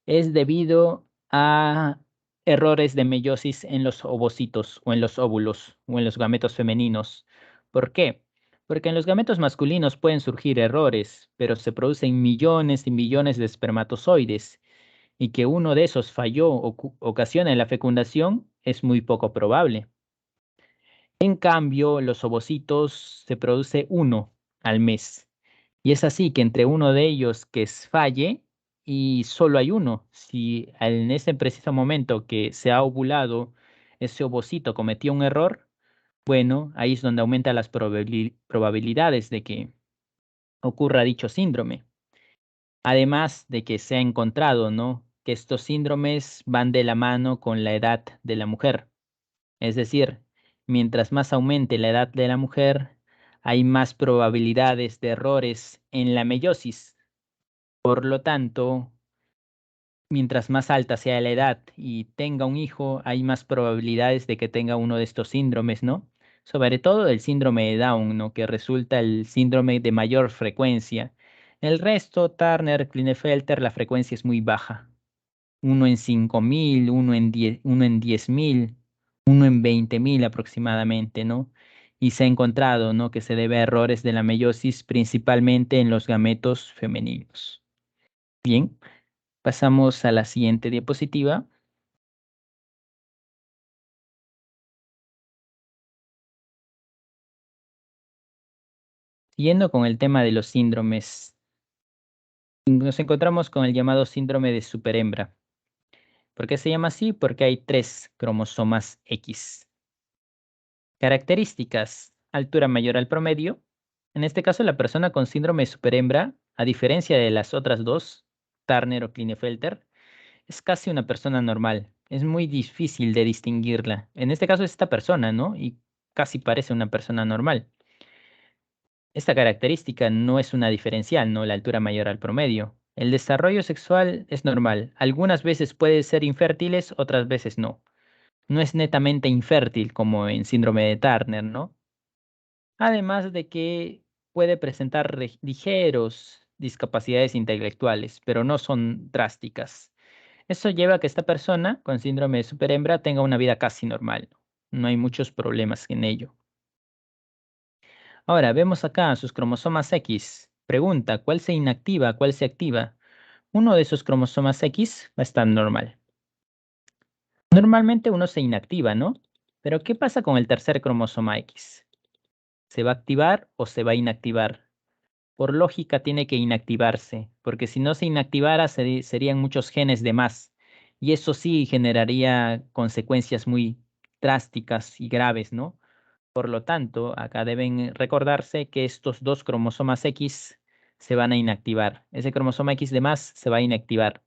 es debido a errores de meiosis en los ovocitos o en los óvulos o en los gametos femeninos. ¿Por qué? Porque en los gametos masculinos pueden surgir errores, pero se producen millones y millones de espermatozoides y que uno de esos falló o ocasione la fecundación es muy poco probable. En cambio, los ovocitos se produce uno al mes. Y es así que entre uno de ellos falle y solo hay uno. Si en ese preciso momento que se ha ovulado ese ovocito cometió un error, bueno, ahí es donde aumentan las probabilidades de que ocurra dicho síndrome. Además de que se ha encontrado, ¿no? Que estos síndromes van de la mano con la edad de la mujer. Es decir, mientras más aumente la edad de la mujer, hay más probabilidades de errores en la meiosis. Por lo tanto, mientras más alta sea la edad y tenga un hijo, hay más probabilidades de que tenga uno de estos síndromes, ¿no? Sobre todo el síndrome de Down, ¿no? Que resulta el síndrome de mayor frecuencia. El resto, Turner, Klinefelter, la frecuencia es muy baja. Uno en 5.000, uno en 10.000, uno en 20.000 aproximadamente, ¿no? Y se ha encontrado, ¿no? Que se debe a errores de la meiosis principalmente en los gametos femeninos. Bien, pasamos a la siguiente diapositiva. Siguiendo con el tema de los síndromes, nos encontramos con el llamado síndrome de superhembra. ¿Por qué se llama así? Porque hay 3 cromosomas X. Características: altura mayor al promedio. En este caso, la persona con síndrome de superhembra, a diferencia de las otras dos, Turner o Klinefelter, es casi una persona normal. Es muy difícil de distinguirla. En este caso es esta persona, ¿no? Y casi parece una persona normal. Esta característica no es una diferencial, ¿no? La altura mayor al promedio. El desarrollo sexual es normal. Algunas veces puede ser infértiles, otras veces no. No es netamente infértil como en síndrome de Turner, ¿no? Además de que puede presentar ligeros discapacidades intelectuales, pero no son drásticas. Eso lleva a que esta persona con síndrome de superhembra tenga una vida casi normal. No hay muchos problemas en ello. Ahora, vemos acá sus cromosomas X. Pregunta, ¿cuál se inactiva, cuál se activa? Uno de esos cromosomas X va a estar normal. Normalmente uno se inactiva, ¿no? Pero ¿qué pasa con el tercer cromosoma X? ¿Se va a activar o se va a inactivar? Por lógica tiene que inactivarse, porque si no se inactivara serían muchos genes de más, y eso sí generaría consecuencias muy drásticas y graves, ¿no? Por lo tanto, acá deben recordarse que estos dos cromosomas X se van a inactivar. Ese cromosoma X de más se va a inactivar.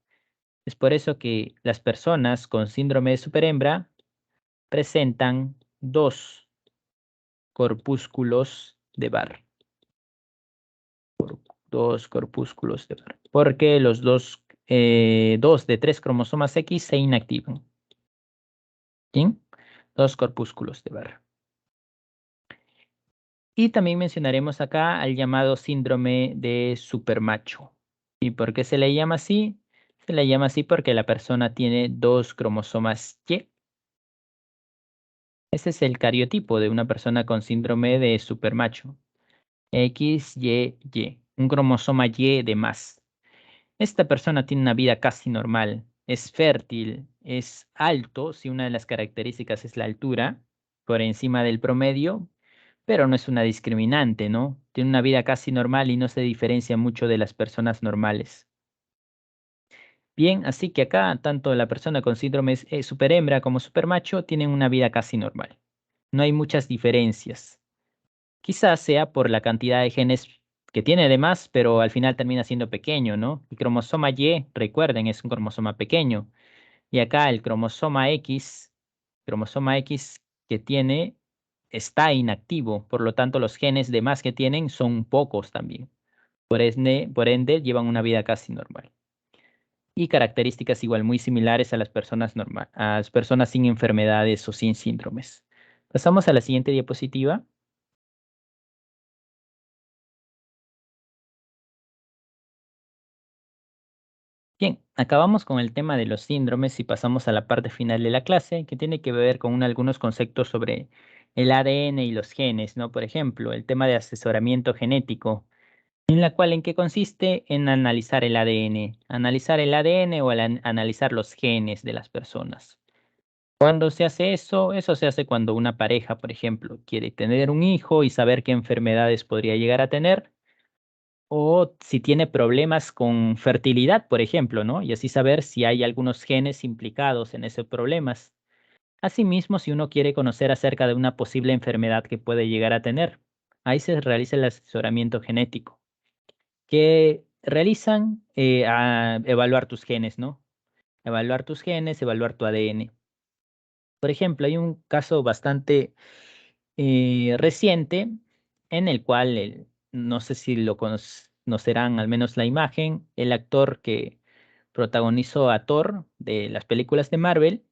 Es por eso que las personas con síndrome de superhembra presentan dos corpúsculos de Barr. Dos corpúsculos de Barr. Porque los dos de 3 cromosomas X se inactivan. ¿Bien? Dos corpúsculos de Barr. Y también mencionaremos acá al llamado síndrome de supermacho. ¿Y por qué se le llama así? Se le llama así porque la persona tiene 2 cromosomas Y. Este es el cariotipo de una persona con síndrome de supermacho. XYY, un cromosoma Y de más. Esta persona tiene una vida casi normal, es fértil, es alto, si una de las características es la altura, por encima del promedio, pero no es una discriminante, ¿no? Tiene una vida casi normal y no se diferencia mucho de las personas normales. Bien, así que acá tanto la persona con síndromes superhembra como supermacho tienen una vida casi normal. No hay muchas diferencias. Quizás sea por la cantidad de genes que tiene de más, pero al final termina siendo pequeño, ¿no? El cromosoma Y, recuerden, es un cromosoma pequeño. Y acá el cromosoma X que tiene está inactivo, por lo tanto los genes de más que tienen son pocos también. Por ende, llevan una vida casi normal. Y características igual muy similares a las personas a las personas sin enfermedades o sin síndromes. Pasamos a la siguiente diapositiva. Bien, acabamos con el tema de los síndromes y pasamos a la parte final de la clase, que tiene que ver con algunos conceptos sobre el ADN y los genes, ¿no? Por ejemplo, el tema de asesoramiento genético, en qué consiste en analizar el ADN o analizar los genes de las personas. ¿Cuándo se hace eso? Eso se hace cuando una pareja, por ejemplo, quiere tener un hijo y saber qué enfermedades podría llegar a tener, o si tiene problemas con fertilidad, por ejemplo, ¿no? Y así saber si hay algunos genes implicados en esos problemas. Asimismo, si uno quiere conocer acerca de una posible enfermedad que puede llegar a tener, ahí se realiza el asesoramiento genético, que realizan a evaluar tus genes, ¿no? Evaluar tus genes, evaluar tu ADN. Por ejemplo, hay un caso bastante reciente en el cual, no sé si lo conocerán, al menos la imagen, el actor que protagonizó a Thor de las películas de Marvel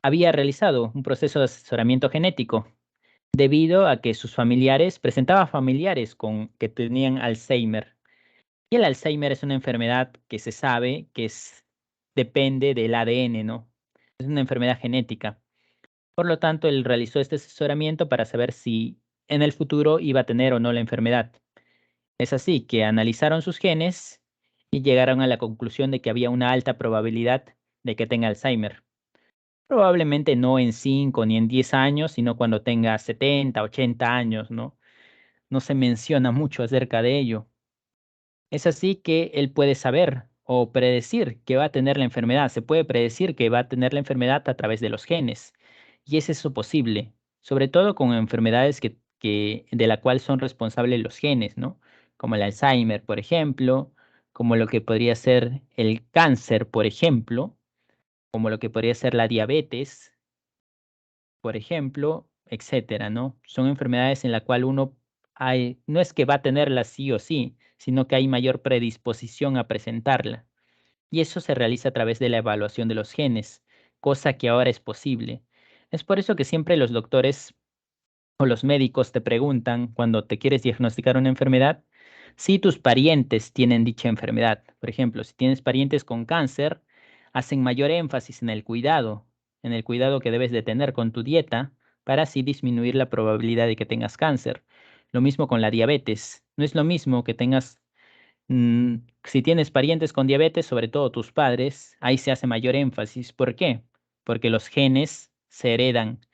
había realizado un proceso de asesoramiento genético debido a que sus familiares, presentaba familiares que tenían Alzheimer. Y el Alzheimer es una enfermedad que se sabe que depende del ADN, ¿no? Es una enfermedad genética. Por lo tanto, él realizó este asesoramiento para saber si en el futuro iba a tener o no la enfermedad. Es así que analizaron sus genes y llegaron a la conclusión de que había una alta probabilidad de que tenga Alzheimer. Probablemente no en 5 ni en 10 años, sino cuando tenga 70, 80 años, ¿no? No se menciona mucho acerca de ello. Es así que él puede saber o predecir que va a tener la enfermedad. Se puede predecir que va a tener la enfermedad a través de los genes. Y es eso posible, sobre todo con enfermedades de la cual son responsables los genes, ¿no? Como el Alzheimer, por ejemplo, como lo que podría ser el cáncer, por ejemplo, como lo que podría ser la diabetes, por ejemplo, etcétera, ¿no? Son enfermedades en la cual no es que va a tenerla sí o sí, sino que hay mayor predisposición a presentarla. Y eso se realiza a través de la evaluación de los genes, cosa que ahora es posible. Es por eso que siempre los doctores o los médicos te preguntan cuando te quieres diagnosticar una enfermedad si tus parientes tienen dicha enfermedad. Por ejemplo, si tienes parientes con cáncer, hacen mayor énfasis en el cuidado que debes de tener con tu dieta para así disminuir la probabilidad de que tengas cáncer. Lo mismo con la diabetes. No es lo mismo que si tienes parientes con diabetes, sobre todo tus padres, ahí se hace mayor énfasis. ¿Por qué? Porque los genes se heredan.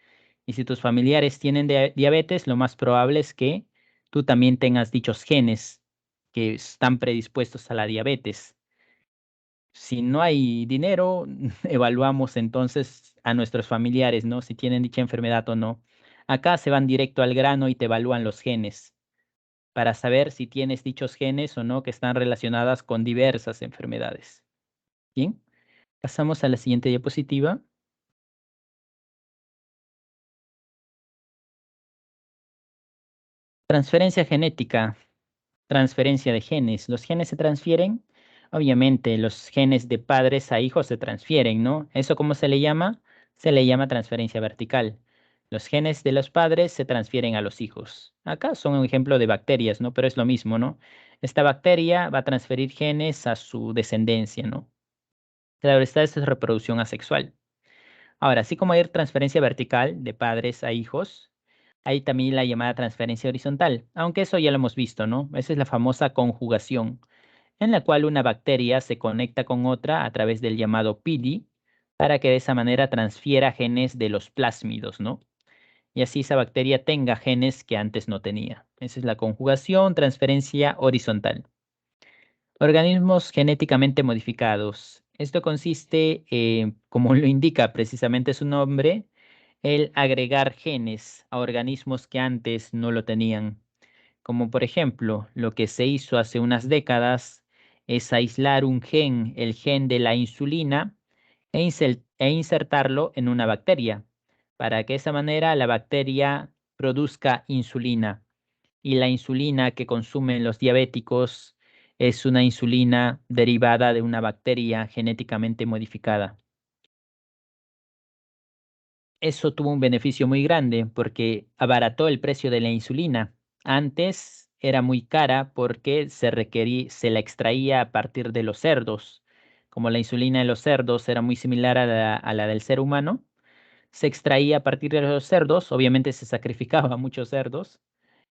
Y si tus familiares tienen diabetes, lo más probable es que tú también tengas dichos genes que están predispuestos a la diabetes. Si no hay dinero, evaluamos entonces a nuestros familiares, ¿no? Si tienen dicha enfermedad o no. Acá se van directo al grano y te evalúan los genes para saber si tienes dichos genes o no que están relacionadas con diversas enfermedades. Bien, pasamos a la siguiente diapositiva. Transferencia genética. Transferencia de genes. Los genes se transfieren. Obviamente, los genes de padres a hijos se transfieren, ¿no? ¿Eso cómo se le llama? Se le llama transferencia vertical. Los genes de los padres se transfieren a los hijos. Acá son un ejemplo de bacterias, ¿no? Pero es lo mismo, ¿no? Esta bacteria va a transferir genes a su descendencia, ¿no? Claro, esta es reproducción asexual. Ahora, así como hay transferencia vertical de padres a hijos, hay también la llamada transferencia horizontal, aunque eso ya lo hemos visto, ¿no? Esa es la famosa conjugación, en la cual una bacteria se conecta con otra a través del llamado pili, para que de esa manera transfiera genes de los plásmidos, ¿no? Y así esa bacteria tenga genes que antes no tenía. Esa es la conjugación, transferencia horizontal. Organismos genéticamente modificados. Esto consiste, como lo indica precisamente su nombre, el agregar genes a organismos que antes no lo tenían. Como por ejemplo, lo que se hizo hace unas décadas es aislar un gen, el gen de la insulina, e insertarlo en una bacteria, para que de esa manera la bacteria produzca insulina. Y la insulina que consumen los diabéticos es una insulina derivada de una bacteria genéticamente modificada. Eso tuvo un beneficio muy grande porque abarató el precio de la insulina. Antes era muy cara porque se la extraía a partir de los cerdos. Como la insulina de los cerdos era muy similar a la del ser humano, se extraía a partir de los cerdos, obviamente se sacrificaba a muchos cerdos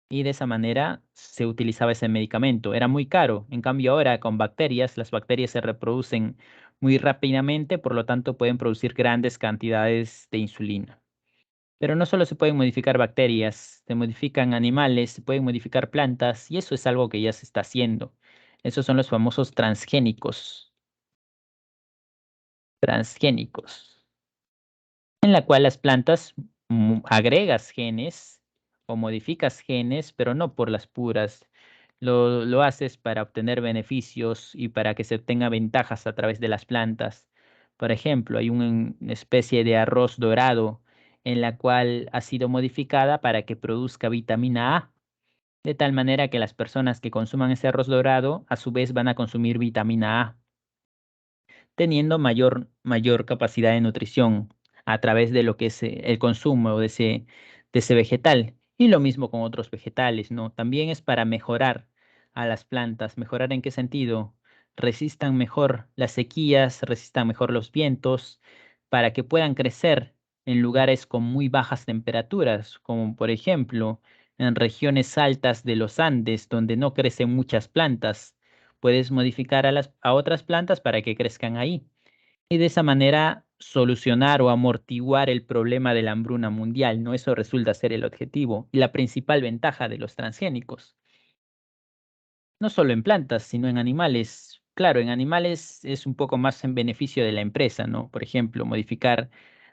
y de esa manera se utilizaba ese medicamento. Era muy caro. En cambio ahora con bacterias, las bacterias se reproducen muy rápidamente, por lo tanto pueden producir grandes cantidades de insulina. Pero no solo se pueden modificar bacterias, se modifican animales, se pueden modificar plantas y eso es algo que ya se está haciendo. Esos son los famosos transgénicos. Transgénicos. En la cual las plantas agregas genes o modificas genes, pero no por las puras. Lo haces para obtener beneficios y para que se obtenga ventajas a través de las plantas. Por ejemplo, hay una especie de arroz dorado en la cual ha sido modificada para que produzca vitamina A, de tal manera que las personas que consuman ese arroz dorado a su vez van a consumir vitamina A teniendo mayor capacidad de nutrición a través de lo que es el consumo de ese vegetal. Y lo mismo con otros vegetales, ¿no? También es para mejorar a las plantas. ¿Mejorar en qué sentido? Resistan mejor las sequías, resistan mejor los vientos, para que puedan crecer en lugares con muy bajas temperaturas, como por ejemplo en regiones altas de los Andes, donde no crecen muchas plantas. Puedes modificar a otras plantas para que crezcan ahí y de esa manera solucionar o amortiguar el problema de la hambruna mundial, ¿no? Eso resulta ser el objetivo y la principal ventaja de los transgénicos. No solo en plantas, sino en animales. Claro, en animales es un poco más en beneficio de la empresa, ¿no? Por ejemplo, modificar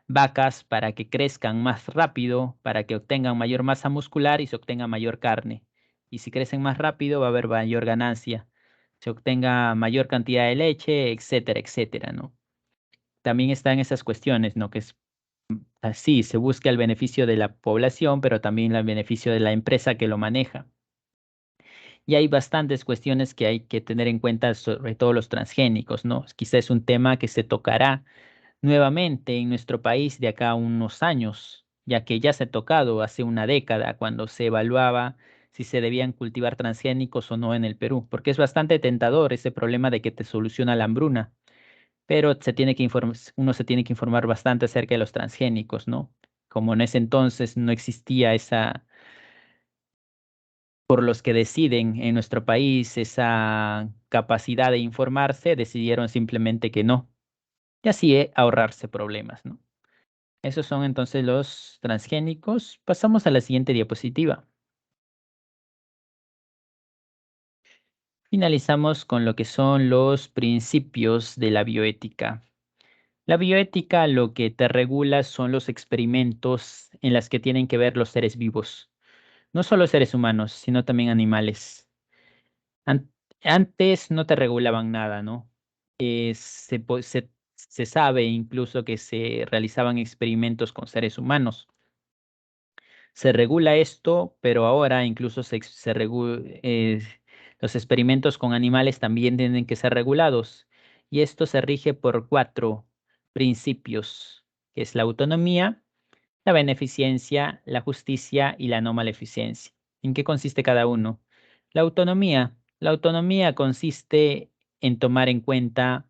vacas para que crezcan más rápido, para que obtengan mayor masa muscular y se obtenga mayor carne. Y si crecen más rápido va a haber mayor ganancia, se obtenga mayor cantidad de leche, etcétera, etcétera, ¿no? También están esas cuestiones, ¿no? Que es así, se busca el beneficio de la población, pero también el beneficio de la empresa que lo maneja. Y hay bastantes cuestiones que hay que tener en cuenta, sobre todo los transgénicos, ¿no? Quizá es un tema que se tocará nuevamente en nuestro país de acá a unos años, ya que ya se ha tocado hace una década cuando se evaluaba si se debían cultivar transgénicos o no en el Perú, porque es bastante tentador ese problema de que te soluciona la hambruna, pero uno se tiene que informar bastante acerca de los transgénicos, ¿no? Como en ese entonces no existía por los que deciden en nuestro país esa capacidad de informarse, decidieron simplemente que no, y así ahorrarse problemas, ¿no? Esos son entonces los transgénicos. Pasamos a la siguiente diapositiva. Finalizamos con lo que son los principios de la bioética. La bioética lo que te regula son los experimentos en las que tienen que ver los seres vivos, no solo seres humanos, sino también animales. An- Antes no te regulaban nada, ¿no? Se sabe incluso que se realizaban experimentos con seres humanos. Se regula esto, pero ahora incluso los experimentos con animales también tienen que ser regulados. Y esto se rige por cuatro principios, que es la autonomía, la beneficencia, la justicia y la no maleficencia. ¿En qué consiste cada uno? La autonomía. La autonomía consiste en tomar en cuenta,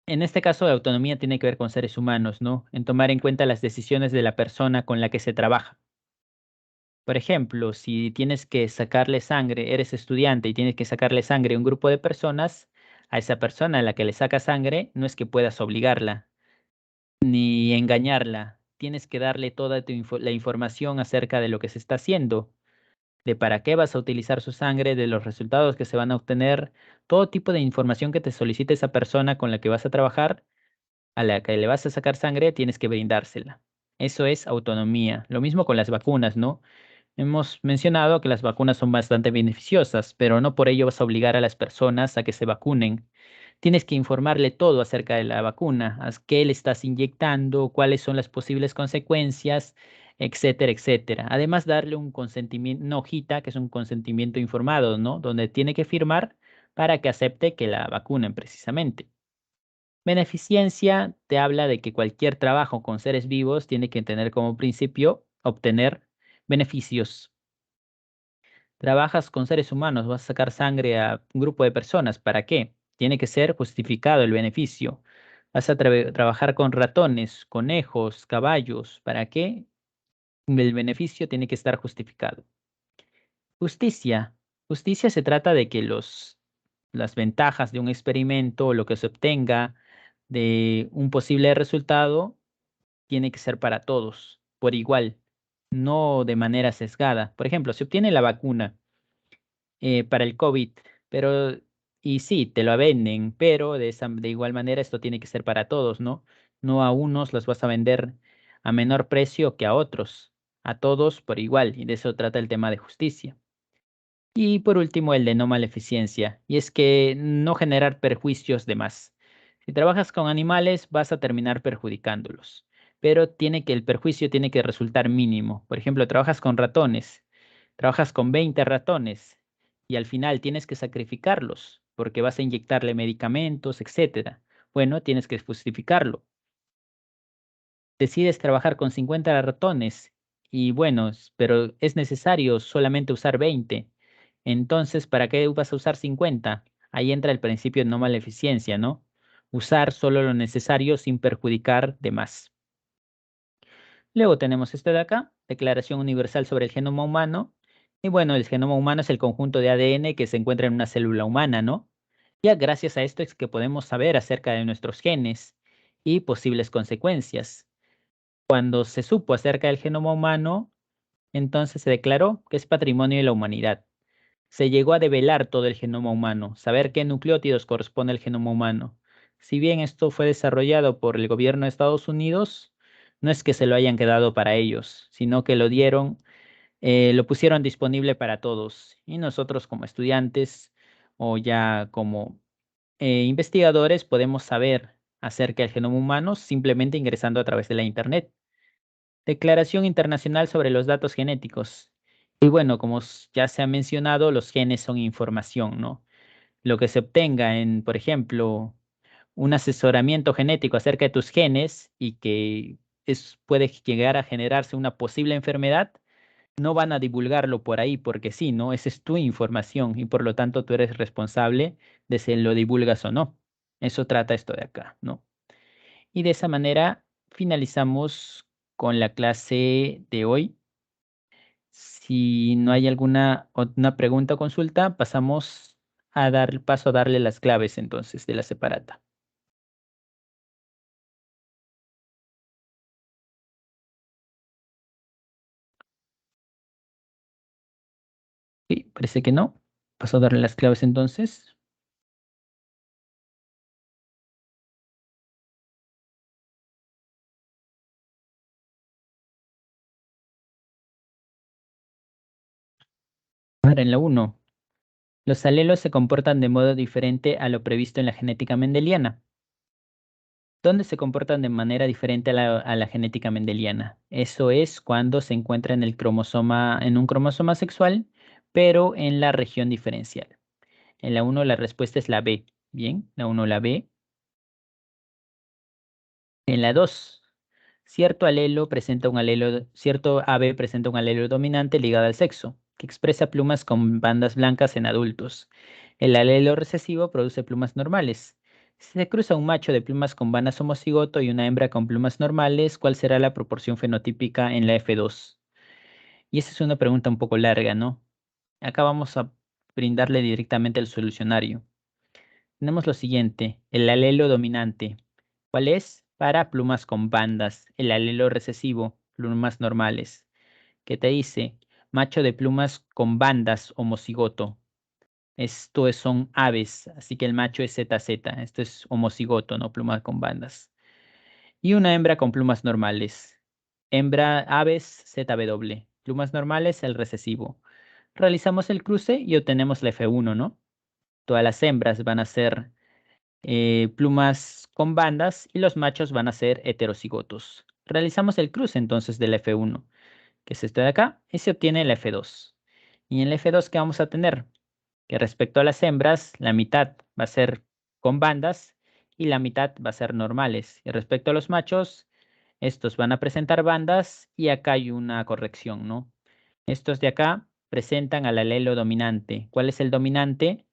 en este caso la autonomía tiene que ver con seres humanos, ¿no? En tomar en cuenta las decisiones de la persona con la que se trabaja. Por ejemplo, si tienes que sacarle sangre, eres estudiante y tienes que sacarle sangre a un grupo de personas, a esa persona a la que le saca sangre, no es que puedas obligarla, ni engañarla. Tienes que darle toda la información acerca de lo que se está haciendo, de para qué vas a utilizar su sangre, de los resultados que se van a obtener, todo tipo de información que te solicite esa persona con la que vas a trabajar, a la que le vas a sacar sangre, tienes que brindársela. Eso es autonomía. Lo mismo con las vacunas, ¿no? Hemos mencionado que las vacunas son bastante beneficiosas, pero no por ello vas a obligar a las personas a que se vacunen. Tienes que informarle todo acerca de la vacuna, a qué le estás inyectando, cuáles son las posibles consecuencias, etcétera, etcétera. Además, darle un consentimiento, una hojita que es un consentimiento informado, ¿no? Donde tiene que firmar para que acepte que la vacunen precisamente. Beneficencia te habla de que cualquier trabajo con seres vivos tiene que tener como principio obtener beneficios. Trabajas con seres humanos, vas a sacar sangre a un grupo de personas. ¿Para qué? Tiene que ser justificado el beneficio. Vas a trabajar con ratones, conejos, caballos. ¿Para qué? El beneficio tiene que estar justificado. Justicia. Justicia se trata de que las ventajas de un experimento o lo que se obtenga de un posible resultado tiene que ser para todos, por igual, no de manera sesgada. Por ejemplo, se obtiene la vacuna para el COVID, pero, y sí, te lo venden, pero de igual manera esto tiene que ser para todos, ¿no? No a unos los vas a vender a menor precio que a otros, a todos por igual, y de eso trata el tema de justicia. Y por último, el de no maleficencia, y es que no generar perjuicios de más. Si trabajas con animales, vas a terminar perjudicándolos, pero el perjuicio tiene que resultar mínimo. Por ejemplo, trabajas con ratones, trabajas con 20 ratones y al final tienes que sacrificarlos porque vas a inyectarle medicamentos, etcétera. Bueno, tienes que justificarlo. Decides trabajar con 50 ratones y bueno, pero es necesario solamente usar 20. Entonces, ¿para qué vas a usar 50? Ahí entra el principio de no maleficencia, ¿no? Usar solo lo necesario sin perjudicar de más. Luego tenemos este de acá, Declaración Universal sobre el Genoma Humano. Y bueno, el genoma humano es el conjunto de ADN que se encuentra en una célula humana, ¿no? Ya gracias a esto es que podemos saber acerca de nuestros genes y posibles consecuencias. Cuando se supo acerca del genoma humano, entonces se declaró que es patrimonio de la humanidad. Se llegó a develar todo el genoma humano, saber qué nucleótidos corresponde al genoma humano. Si bien esto fue desarrollado por el gobierno de Estados Unidos, no es que se lo hayan quedado para ellos, sino que lo dieron, lo pusieron disponible para todos. Y nosotros como estudiantes o ya como investigadores podemos saber acerca del genoma humano simplemente ingresando a través de la Internet. Declaración Internacional sobre los Datos Genéticos. Y bueno, como ya se ha mencionado, los genes son información, ¿no? Lo que se obtenga en, por ejemplo, un asesoramiento genético acerca de tus genes y que puede llegar a generarse una posible enfermedad, no van a divulgarlo por ahí porque sí, ¿no? Esa es tu información y por lo tanto tú eres responsable de si lo divulgas o no. Eso trata esto de acá, ¿no? Y de esa manera finalizamos con la clase de hoy. Si no hay una pregunta o consulta, pasamos a dar paso a darle las claves entonces de la separata. Sí, parece que no. Paso a darle las claves entonces. Ahora en la uno. Los alelos se comportan de modo diferente a lo previsto en la genética mendeliana. ¿Dónde se comportan de manera diferente a la genética mendeliana? Eso es cuando se encuentra en el cromosoma, en un cromosoma sexual, pero en la región diferencial. En la uno la respuesta es la B. Bien, la uno la B. En la 2, cierto ave presenta un alelo dominante ligado al sexo, que expresa plumas con bandas blancas en adultos. El alelo recesivo produce plumas normales. Si se cruza un macho de plumas con bandas homocigoto y una hembra con plumas normales, ¿cuál será la proporción fenotípica en la F2? Y esa es una pregunta un poco larga, ¿no? Acá vamos a brindarle directamente el solucionario. Tenemos lo siguiente, el alelo dominante. ¿Cuál es? para plumas con bandas, el alelo recesivo, plumas normales. ¿Qué te dice? Macho de plumas con bandas, homocigoto. Esto son aves, así que el macho es ZZ. Esto es homocigoto, no pluma con bandas. Y una hembra con plumas normales. Hembra aves ZW. Plumas normales, el recesivo. Realizamos el cruce y obtenemos la F1, ¿no? Todas las hembras van a ser plumas con bandas y los machos van a ser heterocigotos. Realizamos el cruce entonces del F1, que es este de acá, y se obtiene el F2. Y en el F2, ¿qué vamos a tener? Que respecto a las hembras, la mitad va a ser con bandas y la mitad va a ser normales. Y respecto a los machos, estos van a presentar bandas y acá hay una corrección, ¿no? Estos de acá presentan al alelo dominante. ¿Cuál es el dominante?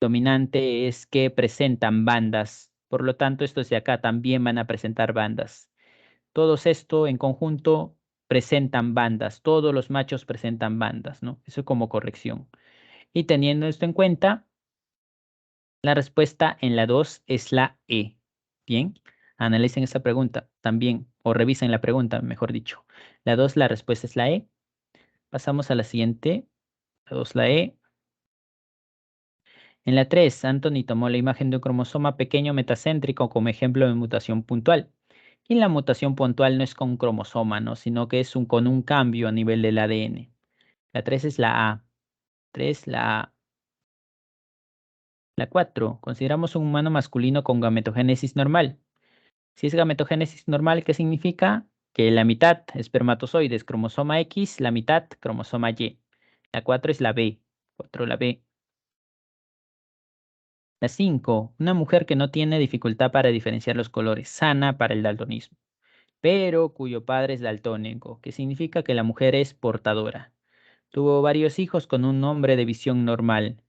Dominante es que presentan bandas. Por lo tanto, estos de acá también van a presentar bandas. Todos esto en conjunto presentan bandas. Todos los machos presentan bandas, ¿no? Eso como corrección. Y teniendo esto en cuenta, la respuesta en la 2 es la E. Bien, analicen esa pregunta también, o revisen la pregunta, mejor dicho. La 2, la respuesta es la E. Pasamos a la siguiente. La 2, la E. En la 3, Anthony tomó la imagen de un cromosoma pequeño metacéntrico como ejemplo de mutación puntual. Y la mutación puntual no es con un cromosoma, ¿no? Sino que es con un cambio a nivel del ADN. La 3 es la A. 3, la A. La 4, consideramos un humano masculino con gametogénesis normal. Si es gametogénesis normal, ¿qué significa? Que la mitad espermatozoides, cromosoma X, la mitad cromosoma Y. La 4 es la B. 4 la B. La 5, una mujer que no tiene dificultad para diferenciar los colores, sana para el daltonismo, pero cuyo padre es daltónico, que significa que la mujer es portadora. Tuvo varios hijos con un hombre de visión normal.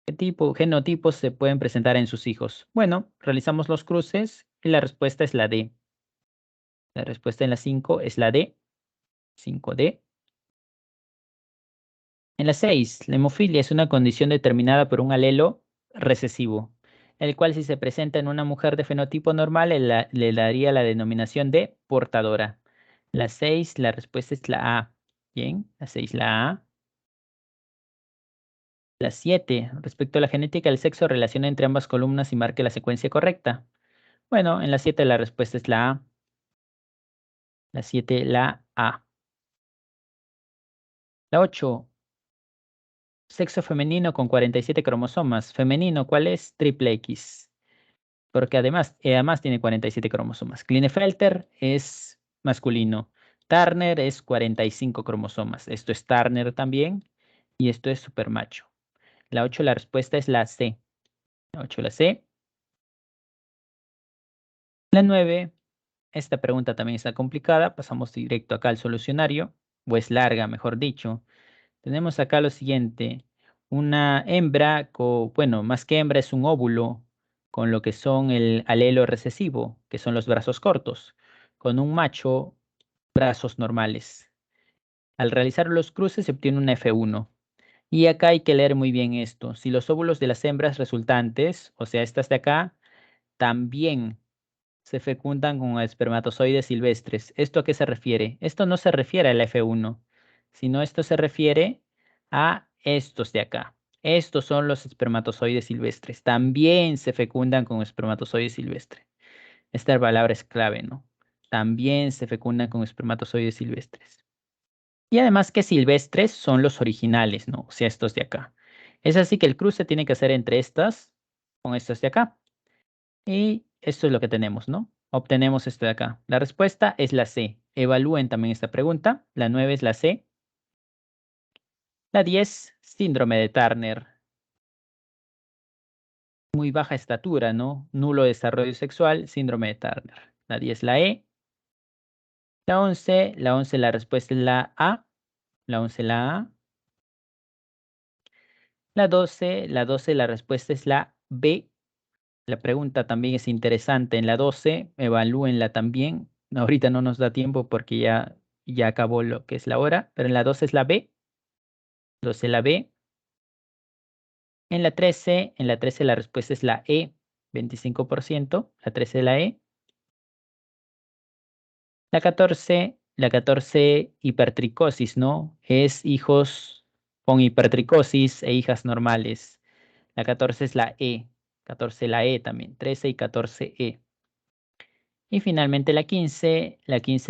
¿Qué tipo, genotipos se pueden presentar en sus hijos? Bueno, realizamos los cruces y la respuesta es la D. La respuesta en la 5 es la D, 5D. En la 6, la hemofilia es una condición determinada por un alelo recesivo, el cual si se presenta en una mujer de fenotipo normal le daría la denominación de portadora. La 6, la respuesta es la A. Bien, la 6, la A. La 7, respecto a la genética del sexo, relaciona entre ambas columnas y marque la secuencia correcta. Bueno, en la 7 la respuesta es la A. La 7, la A. La 8, sexo femenino con 47 cromosomas. Femenino, ¿cuál es? Triple X. Porque además tiene 47 cromosomas. Klinefelter es masculino. Turner es 45 cromosomas. Esto es Turner también. Y esto es supermacho. La 8, la respuesta es la C. La 8, la C. La 9, esta pregunta también está complicada. Pasamos directo acá al solucionario. O es larga, mejor dicho. Tenemos acá lo siguiente. Una hembra, bueno, más que hembra es un óvulo con lo que son el alelo recesivo, que son los brazos cortos, con un macho, brazos normales. Al realizar los cruces se obtiene una F1. Y acá hay que leer muy bien esto. Si los óvulos de las hembras resultantes, o sea, estas de acá, también se fecundan con espermatozoides silvestres. ¿Esto a qué se refiere? Esto no se refiere a la F1, sino esto se refiere a estos de acá. Estos son los espermatozoides silvestres. También se fecundan con espermatozoides silvestres. Esta palabra es clave, ¿no? También se fecundan con espermatozoides silvestres. Y además que silvestres son los originales, ¿no? O sea, estos de acá. Es así que el cruce tiene que ser entre estas con estos de acá. Y esto es lo que tenemos, ¿no? Obtenemos esto de acá. La respuesta es la C. Evalúen también esta pregunta. La 9 es la C. La 10, síndrome de Turner. Muy baja estatura, ¿no? Nulo desarrollo sexual, síndrome de Turner. La 10, la E. La 11, la respuesta es la A. La 11, la A. La 12, la respuesta es la B. La pregunta también es interesante. En la 12, evalúenla también. Ahorita no nos da tiempo porque ya acabó lo que es la hora, pero en la 12 es la B. 12 la B. En la 13 la respuesta es la E, 25%. La 13 la E. La 14, hipertricosis, ¿no? Es hijos con hipertricosis e hijas normales. La 14 es la E. 14 la E también. 13 y 14E. Y finalmente la 15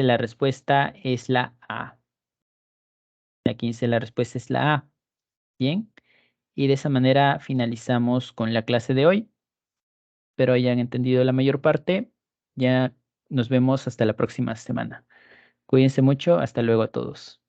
la respuesta es la A. La 15 la respuesta es la A. Bien. Y de esa manera finalizamos con la clase de hoy. Espero hayan entendido la mayor parte. Ya nos vemos hasta la próxima semana. Cuídense mucho. Hasta luego a todos.